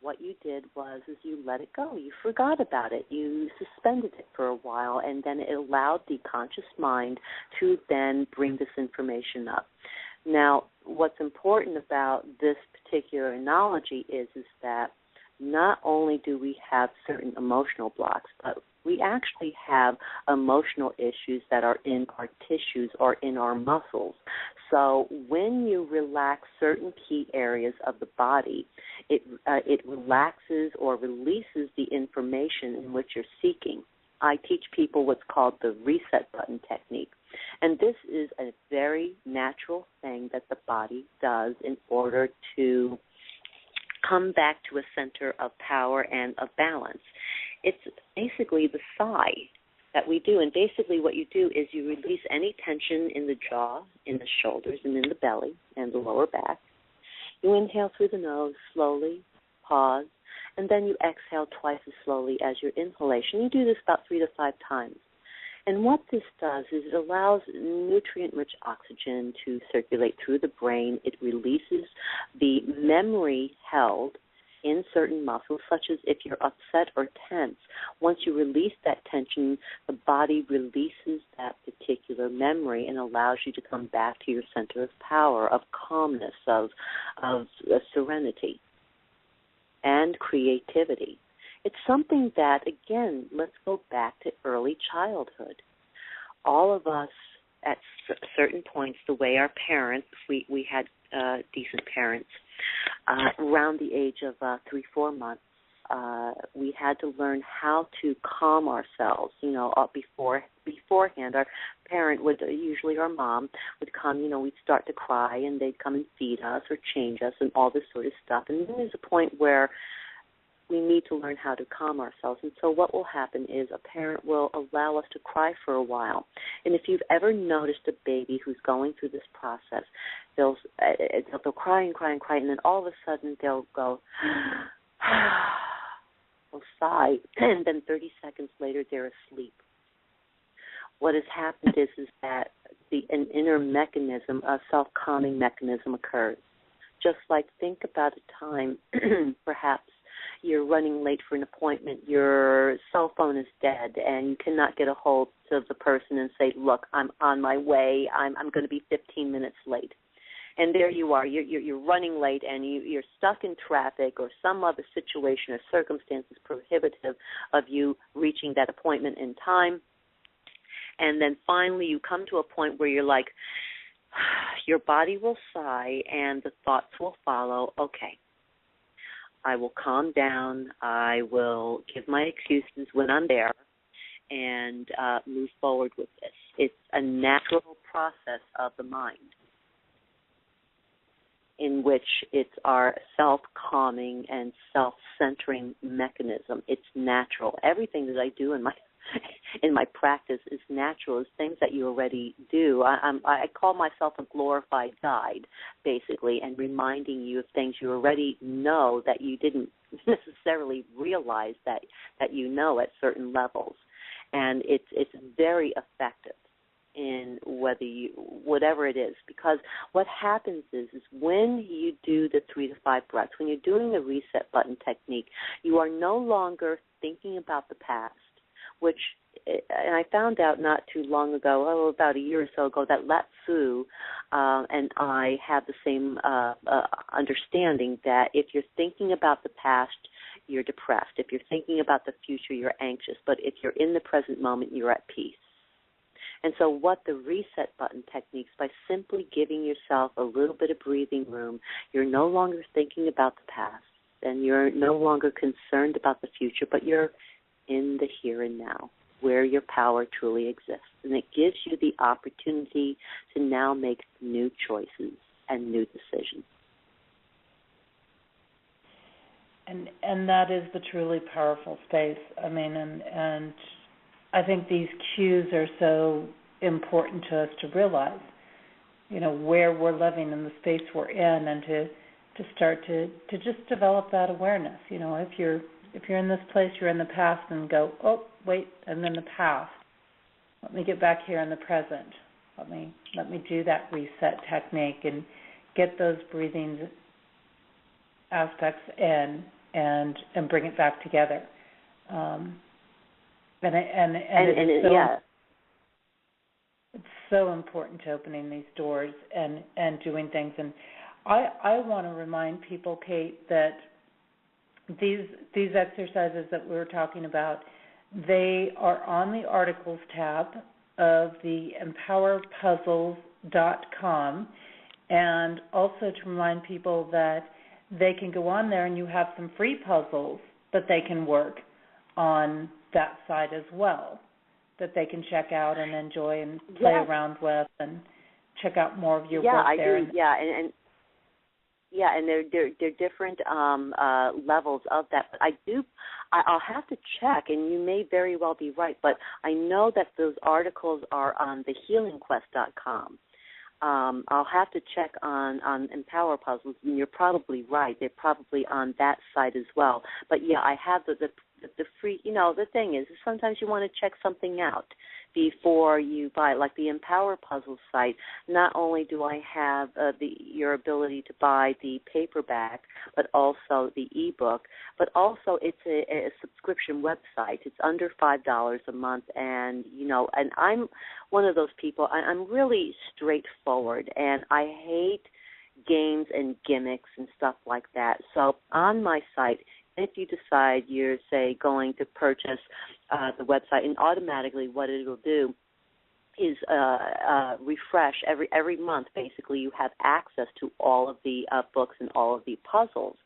What you did was you let it go. You forgot about it. You suspended it for a while, and then it allowed the conscious mind to then bring this information up. Now, what's important about this particular analogy is that not only do we have certain emotional blocks, but we actually have emotional issues that are in our tissues or in our muscles. So when you relax certain key areas of the body, it relaxes or releases the information in which you're seeking. I teach people what's called the reset button technique. And this is a very natural thing that the body does in order to come back to a center of power and of balance. It's basically the sigh that we do. And basically what you do is you release any tension in the jaw, in the shoulders, and in the belly and the lower back. You inhale through the nose slowly, pause, and then you exhale twice as slowly as your inhalation. You do this about 3 to 5 times. And what this does is it allows nutrient-rich oxygen to circulate through the brain. It releases the memory held in certain muscles, such as if you're upset or tense. Once you release that tension, the body releases that particular memory and allows you to come back to your center of power, of calmness, of serenity and creativity. It's something that, again, let's go back to early childhood. All of us at certain points, the way our parents, we had decent parents, around the age of 3-4 months, we had to learn how to calm ourselves. Beforehand, our parent would, usually our mom, would come, we'd start to cry, and they'd come and feed us or change us and all this sort of stuff. And then there's a point where we need to learn how to calm ourselves. And so what will happen is a parent will allow us to cry for a while. And if you've ever noticed a baby who's going through this process, they'll cry and cry and cry, and then all of a sudden they'll go, they'll sigh, and then 30 seconds later they're asleep. What has happened is that an inner mechanism, a self-calming mechanism occurs. Just like, think about a time, perhaps, you're running late for an appointment, your cell phone is dead, and you cannot get a hold of the person and say, look, I'm on my way, I'm going to be 15 minutes late. And there you are, you're running late, and you're stuck in traffic or some other situation or circumstances prohibitive of you reaching that appointment in time. And then finally you come to a point where you're like, your body will sigh and the thoughts will follow, okay, I will calm down, I will give my excuses when I'm there, and move forward with this. It's a natural process of the mind in which it's our self-calming and self-centering mechanism. It's natural. Everything that I do in my practice is natural. It's things that you already do. I call myself a glorified guide, basically, and reminding you of things you already know that you didn't necessarily realize that you know at certain levels. And it's very effective in whatever it is, because what happens is when you do the 3 to 5 breaths, when you're doing the reset button technique, you are no longer thinking about the past, which, and I found out not too long ago, about a year or so ago, that Lao Tzu and I have the same understanding that if you're thinking about the past, you're depressed. If you're thinking about the future, you're anxious. But if you're in the present moment, you're at peace. And so what the reset button techniques, by simply giving yourself a little bit of breathing room, you're no longer thinking about the past, and you're no longer concerned about the future, but you're in the here and now, where your power truly exists. And it gives you the opportunity to now make new choices and new decisions. And that is the truly powerful space. I mean, and I think these cues are so important to us to realize, where we're living and the space we're in, and to start to just develop that awareness. If you're in this place, you're in the past, and go, oh, wait, I'm in the past. Let me get back here in the present. Let me do that reset technique and get those breathing aspects in and bring it back together. It's so important to opening these doors and doing things. And I want to remind people, Kate, that these exercises that we were talking about, they are on the articles tab of the empowerpuzzles.com, and also to remind people that they can go on there and you have some free puzzles that they can work on that side as well, that they can check out and enjoy and play around with, and check out more of your work there. And they're different levels of that. But I'll have to check, and you may very well be right, but I know that those articles are on thehealingquest.com. I'll have to check on Empower Puzzles, and you're probably right. They're probably on that site as well. But, yeah, I have the free, the thing is sometimes you want to check something out before you buy, like the Empower Puzzles site. Not only do I have your ability to buy the paperback, but also the ebook, but also it's a subscription website. It's under $5 a month, and and I'm one of those people. I'm really straightforward, and I hate games and gimmicks and stuff like that. So on my site, if you decide you're, say, going to purchase the website, and automatically what it will do is refresh every month. Basically, you have access to all of the books and all of the puzzles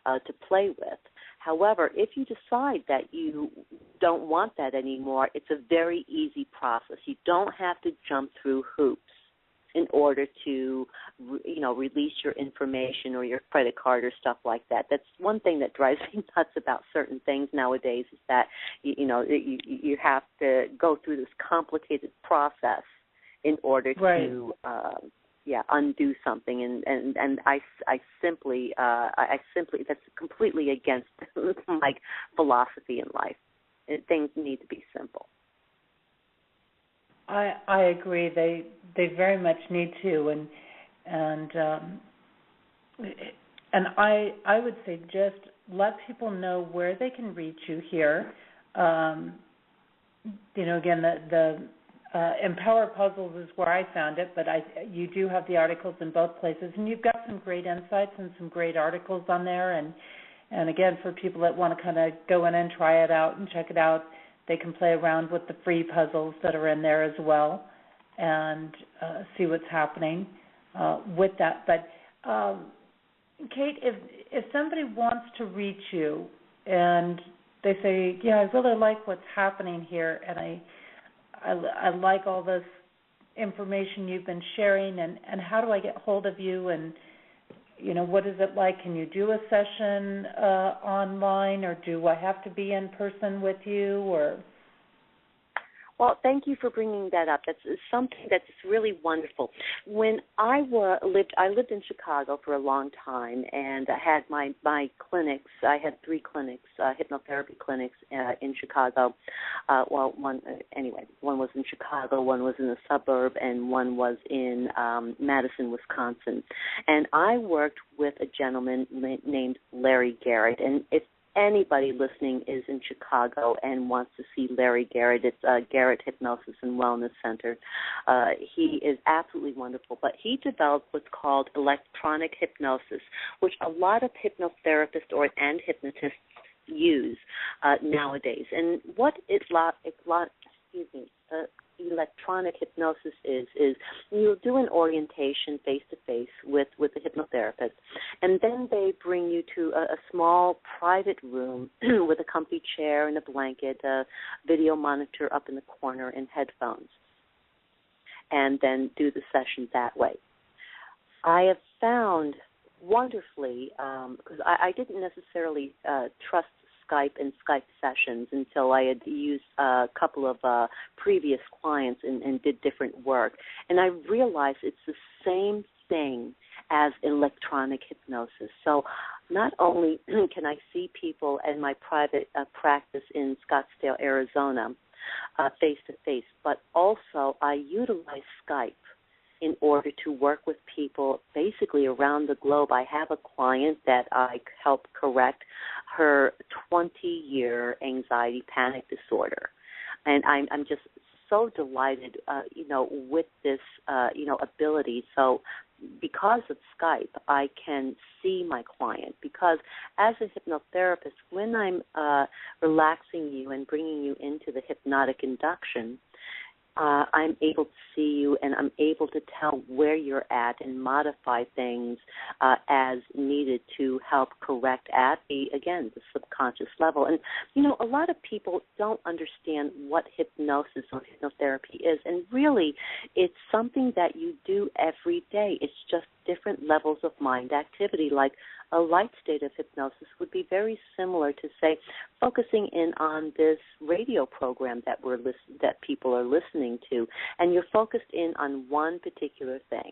to play with. However, if you decide that you don't want that anymore, it's a very easy process. You don't have to jump through hoops in order to, release your information or your credit card or stuff like that. That's one thing that drives me nuts about certain things nowadays, is that, you have to go through this complicated process in order to, undo something. And I simply, that's completely against my philosophy in life. Things need to be simple. I agree. They very much need to, and I would say just let people know where they can reach you here. Again, the Empower Puzzles is where I found it, but you do have the articles in both places, and you've got some great insights and some great articles on there. And again, for people that want to kind of go in and try it out and check it out, they can play around with the free puzzles that are in there as well, and see what's happening with that. But Kate, if somebody wants to reach you and they say, I really like what's happening here, and I like all this information you've been sharing, and how do I get hold of you, and what is it like? Can you do a session online, or do I have to be in person with you, or? Well, thank you for bringing that up. That's something that's really wonderful. When I lived in Chicago for a long time, and I had my clinics. I had 3 clinics, hypnotherapy clinics in Chicago. One was in Chicago, one was in a suburb, and one was in Madison, Wisconsin. And I worked with a gentleman named Larry Garrett. And if anybody listening is in Chicago and wants to see Larry Garrett, it's Garrett Hypnosis and Wellness Center. He is absolutely wonderful, but he developed what's called electronic hypnosis, which a lot of hypnotherapists and hypnotists use nowadays. And what electronic hypnosis is you'll do an orientation face-to-face with the hypnotherapist, and then they bring you to a small private room with a comfy chair and a blanket, a video monitor up in the corner, and headphones, and then do the session that way. I have found wonderfully, because I didn't necessarily trust Skype and Skype sessions until I had used a couple of previous clients and did different work. And I realized it's the same thing as electronic hypnosis. So not only can I see people in my private practice in Scottsdale, Arizona, face-to-face, but also I utilize Skype in order to work with people basically around the globe. I have a client that I help correct her 20-year anxiety panic disorder. And I'm just so delighted, with this, ability. So because of Skype, I can see my client, because as a hypnotherapist, when I'm relaxing you and bringing you into the hypnotic induction, I'm able to see you, and I'm able to tell where you're at and modify things as needed to help correct at the subconscious level. And, a lot of people don't understand what hypnosis or hypnotherapy is, and really it's something that you do every day. It's just different levels of mind activity. Like a light state of hypnosis would be very similar to, say, focusing in on this radio program that people are listening to, and you're focused in on one particular thing.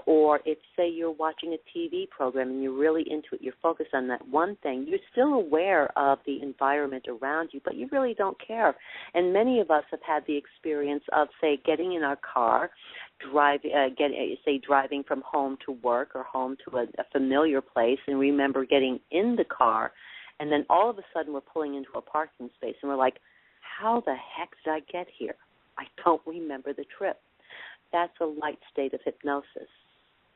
Or if, say, you're watching a TV program and you're really into it, you're focused on that one thing. You're still aware of the environment around you, but you really don't care. And many of us have had the experience of, say, getting in our car, driving from home to work or home to a familiar place, and remember getting in the car, and then all of a sudden we're pulling into a parking space, and we're like, how the heck did I get here? I don't remember the trip. That's a light state of hypnosis.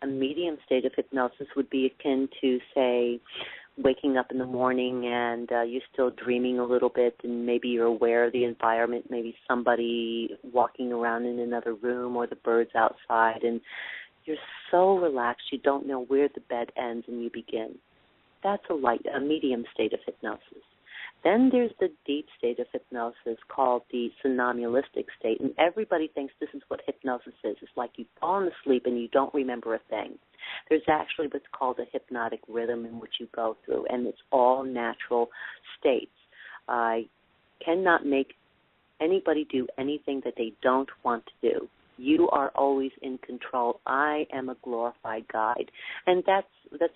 A medium state of hypnosis would be akin to, say, waking up in the morning and you're still dreaming a little bit, and maybe you're aware of the environment, maybe somebody walking around in another room or the birds outside, and you're so relaxed you don't know where the bed ends and you begin. That's a medium state of hypnosis. Then there's the deep state of hypnosis called the somnambulistic state, and everybody thinks this is what hypnosis is. It's like you've fallen asleep and you don't remember a thing. There's actually what's called a hypnotic rhythm in which you go through, and it's all natural states. I cannot make anybody do anything that they don't want to do. You are always in control. I am a glorified guide. And that's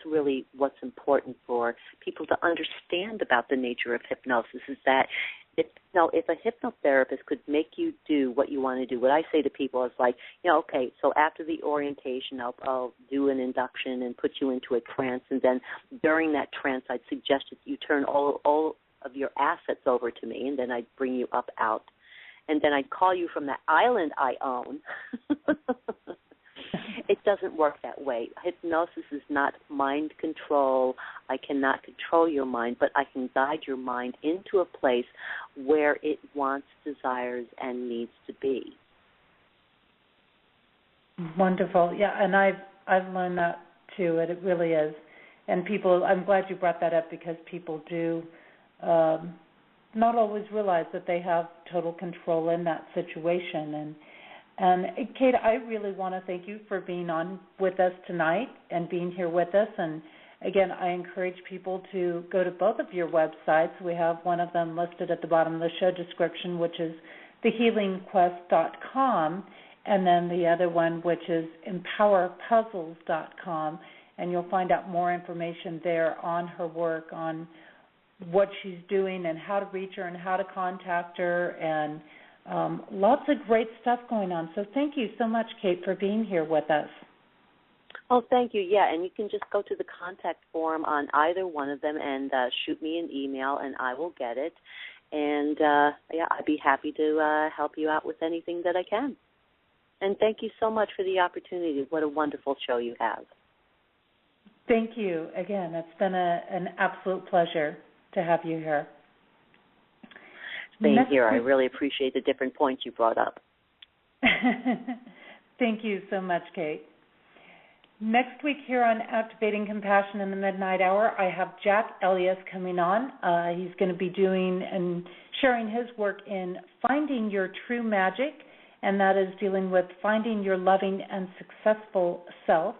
really what's important for people to understand about the nature of hypnosis, is that if a hypnotherapist could make you do what you want to do, what I say to people is like, okay, so after the orientation, I'll do an induction and put you into a trance, and then during that trance, I'd suggest that you turn all of your assets over to me, and then I'd bring you up out. And then I'd call you from that island I own. It doesn't work that way. Hypnosis is not mind control. I cannot control your mind, but I can guide your mind into a place where it wants, desires, and needs to be. Wonderful. Yeah, and I've learned that too, and it really is. And people, I'm glad you brought that up, because people do not always realize that they have total control in that situation. And Kate, I really want to thank you for being on with us tonight and being here with us. And again, I encourage people to go to both of your websites. We have one of them listed at the bottom of the show description, which is thehealingquest.com, and then the other one, which is empowerpuzzles.com. And you'll find out more information there on her work, on what she's doing and how to reach her and how to contact her, and lots of great stuff going on. So thank you so much, Kate, for being here with us. Oh, thank you. Yeah, and you can just go to the contact form on either one of them and shoot me an email, and I will get it. And, I'd be happy to help you out with anything that I can. And thank you so much for the opportunity. What a wonderful show you have. Thank you. Again, it's been an absolute pleasure to have you here. Same here. I really appreciate the different points you brought up. Thank you so much, Kate. Next week here on Activating Compassion in the Midnight Hour, I have Jack Ellis coming on. He's going to be doing and sharing his work in Finding Your True Magic, and that is dealing with finding your loving and successful self.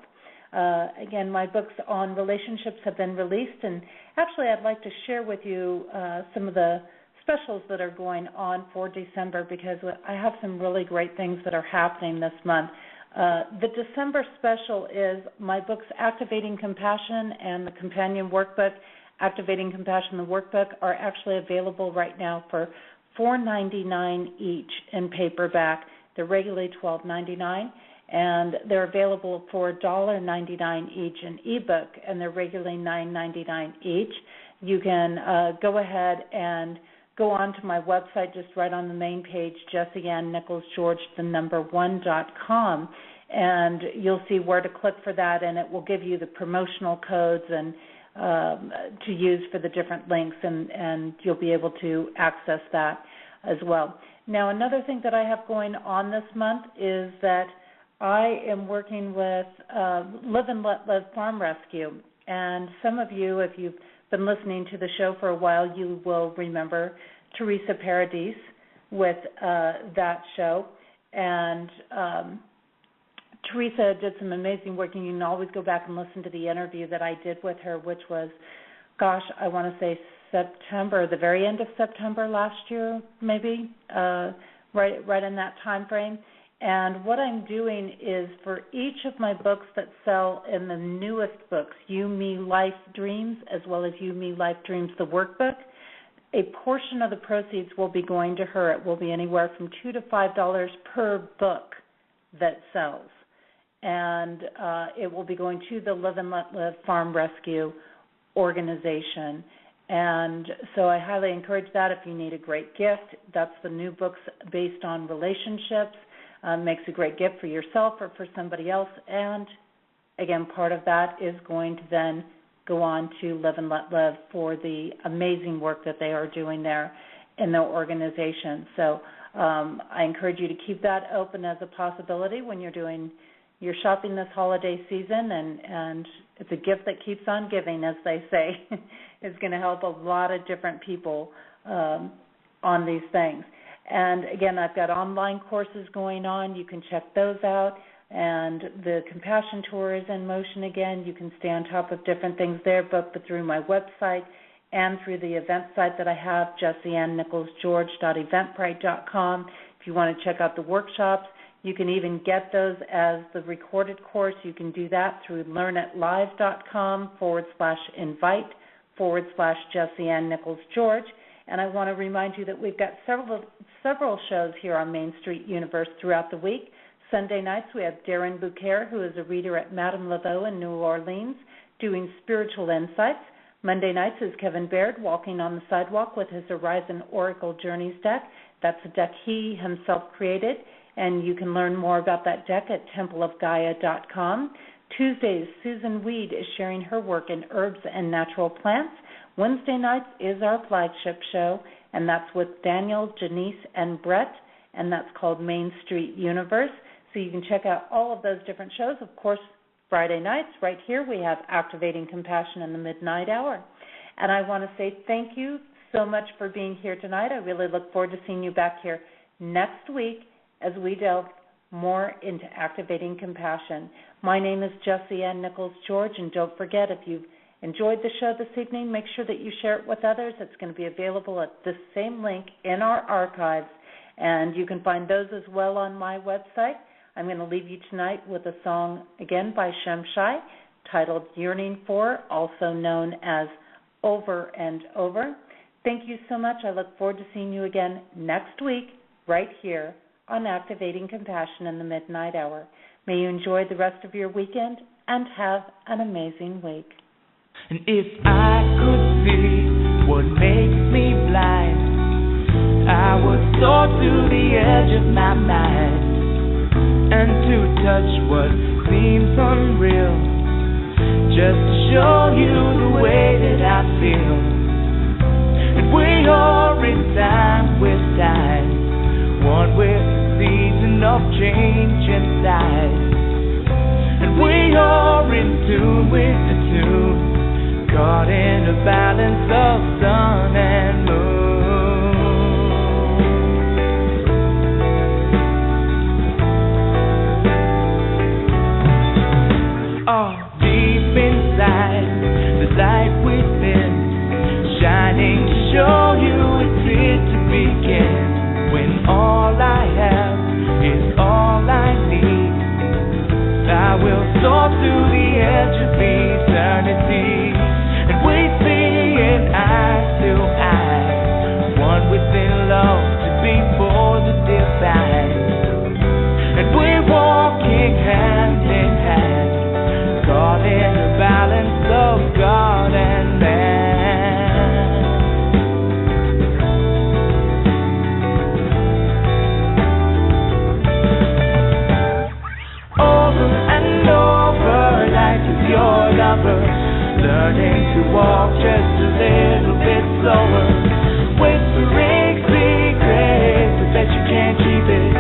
Again, my books on relationships have been released, and actually I'd like to share with you some of the specials that are going on for December, because I have some really great things that are happening this month. The December special is my books Activating Compassion and the companion workbook, Activating Compassion, the workbook, are actually available right now for $4.99 each in paperback. They're regularly $12.99, and they're available for $1.99 each in ebook, and they're regularly $9.99 each. You can go ahead and go on to my website, just right on the main page, JessieAnnNicholsGeorge1.com, and you'll see where to click for that, and it will give you the promotional codes and to use for the different links, and you'll be able to access that as well. Now, another thing that I have going on this month is that I am working with Live and Let Live Farm Rescue, and some of you, if you've been listening to the show for a while, you will remember Teresa Paradis with that show. And Teresa did some amazing work, and you can always go back and listen to the interview that I did with her, which was, gosh, I want to say September, the very end of September last year, maybe, right in that time frame. And what I'm doing is for each of my books that sell in the newest books, You, Me, Life, Dreams, as well as You, Me, Life, Dreams, the workbook, a portion of the proceeds will be going to her. It will be anywhere from $2 to $5 per book that sells. And it will be going to the Live and Let Live Farm Rescue organization. And so I highly encourage that if you need a great gift. That's the new books based on relationships. Makes a great gift for yourself or for somebody else. And, again, part of that is going to then go on to Live and Let Live for the amazing work that they are doing there in their organization. So I encourage you to keep that open as a possibility when you're shopping this holiday season, and it's a gift that keeps on giving, as they say. It's going to help a lot of different people on these things. And, again, I've got online courses going on. You can check those out. And the Compassion Tour is in motion again. You can stay on top of different things there, both through my website and through the event site that I have, JessieAnnNicholsGeorge.eventbrite.com. If you want to check out the workshops, you can even get those as the recorded course. You can do that through learnatlive.com/invite/JessieAnnNicholsGeorge. And I want to remind you that we've got several shows here on Main Street Universe throughout the week. Sunday nights we have Darren Bouquet, who is a reader at Madame Laveau in New Orleans, doing spiritual insights. Monday nights is Kevin Baird walking on the sidewalk with his Horizon Oracle Journeys deck. That's a deck he himself created, and you can learn more about that deck at templeofgaia.com. Tuesdays, Susan Weed is sharing her work in herbs and natural plants. Wednesday nights is our flagship show, and that's with Daniel, Janice, and Brett, and that's called Main Street Universe. So you can check out all of those different shows. Of course, Friday nights, right here, we have Activating Compassion in the Midnight Hour. And I want to say thank you so much for being here tonight. I really look forward to seeing you back here next week as we delve more into Activating Compassion. My name is Jessie Ann Nichols George, and don't forget, if you've enjoyed the show this evening, make sure that you share it with others. It's going to be available at this same link in our archives, and you can find those as well on my website. I'm going to leave you tonight with a song, again, by Shemshai, titled Yearning For, also known as Over and Over. Thank you so much. I look forward to seeing you again next week, right here on Activating Compassion in the Midnight Hour. May you enjoy the rest of your weekend and have an amazing week. And if I could see what makes me blind, I would soar to the edge of my mind, and to touch what seems unreal, just to show you the way that I feel. And we are in time with time, one with season of tune with the tune, caught in a balance of sun and moon. Oh, deep inside, the light within, shining to show you it's here to begin. When all I have is all I need, I will soar to the edge of eternity, and we see it eye to eye, one within love to be for the divine, and we're walking hand in hand, caught in the balance of God and man. Over and over, life is your lover, learning to walk just a little bit slower, whispering secrets, but that you can't keep it.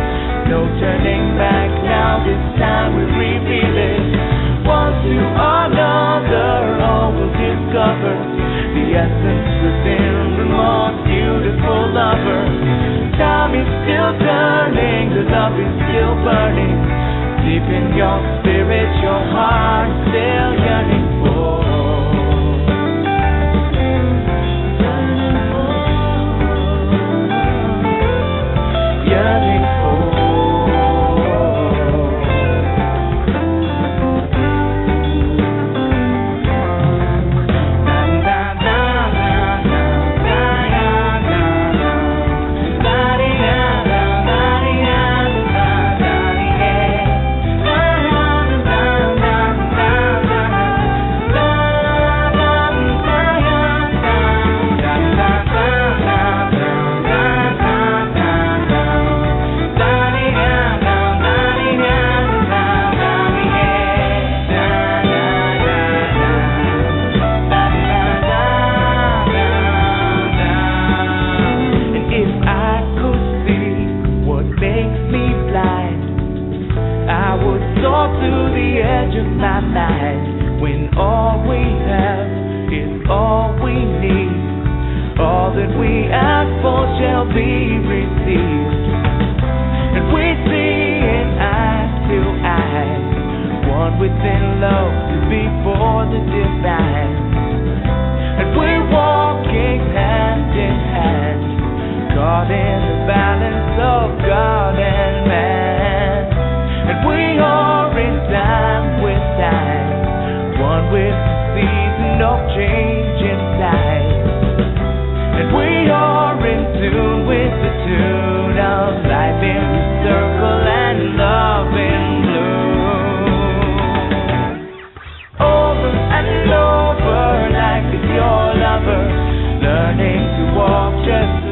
No turning back now, this time we reveal it. One to another, all will discover the essence within the most beautiful lover. Time is still turning, the love is still burning. Deep in your spirit, your heart still yearning for. Yearning for. My mind, when all we have is all we need, all that we ask for shall be received, and we see in eye to eye, one within love to be for the divine, and we're walking hand in hand, caught in the balance of God and man, and we are in time with time, one with the season of change inside, and we are in tune with the tune of life in the circle and love in bloom. Over and over, life is your lover, learning to walk just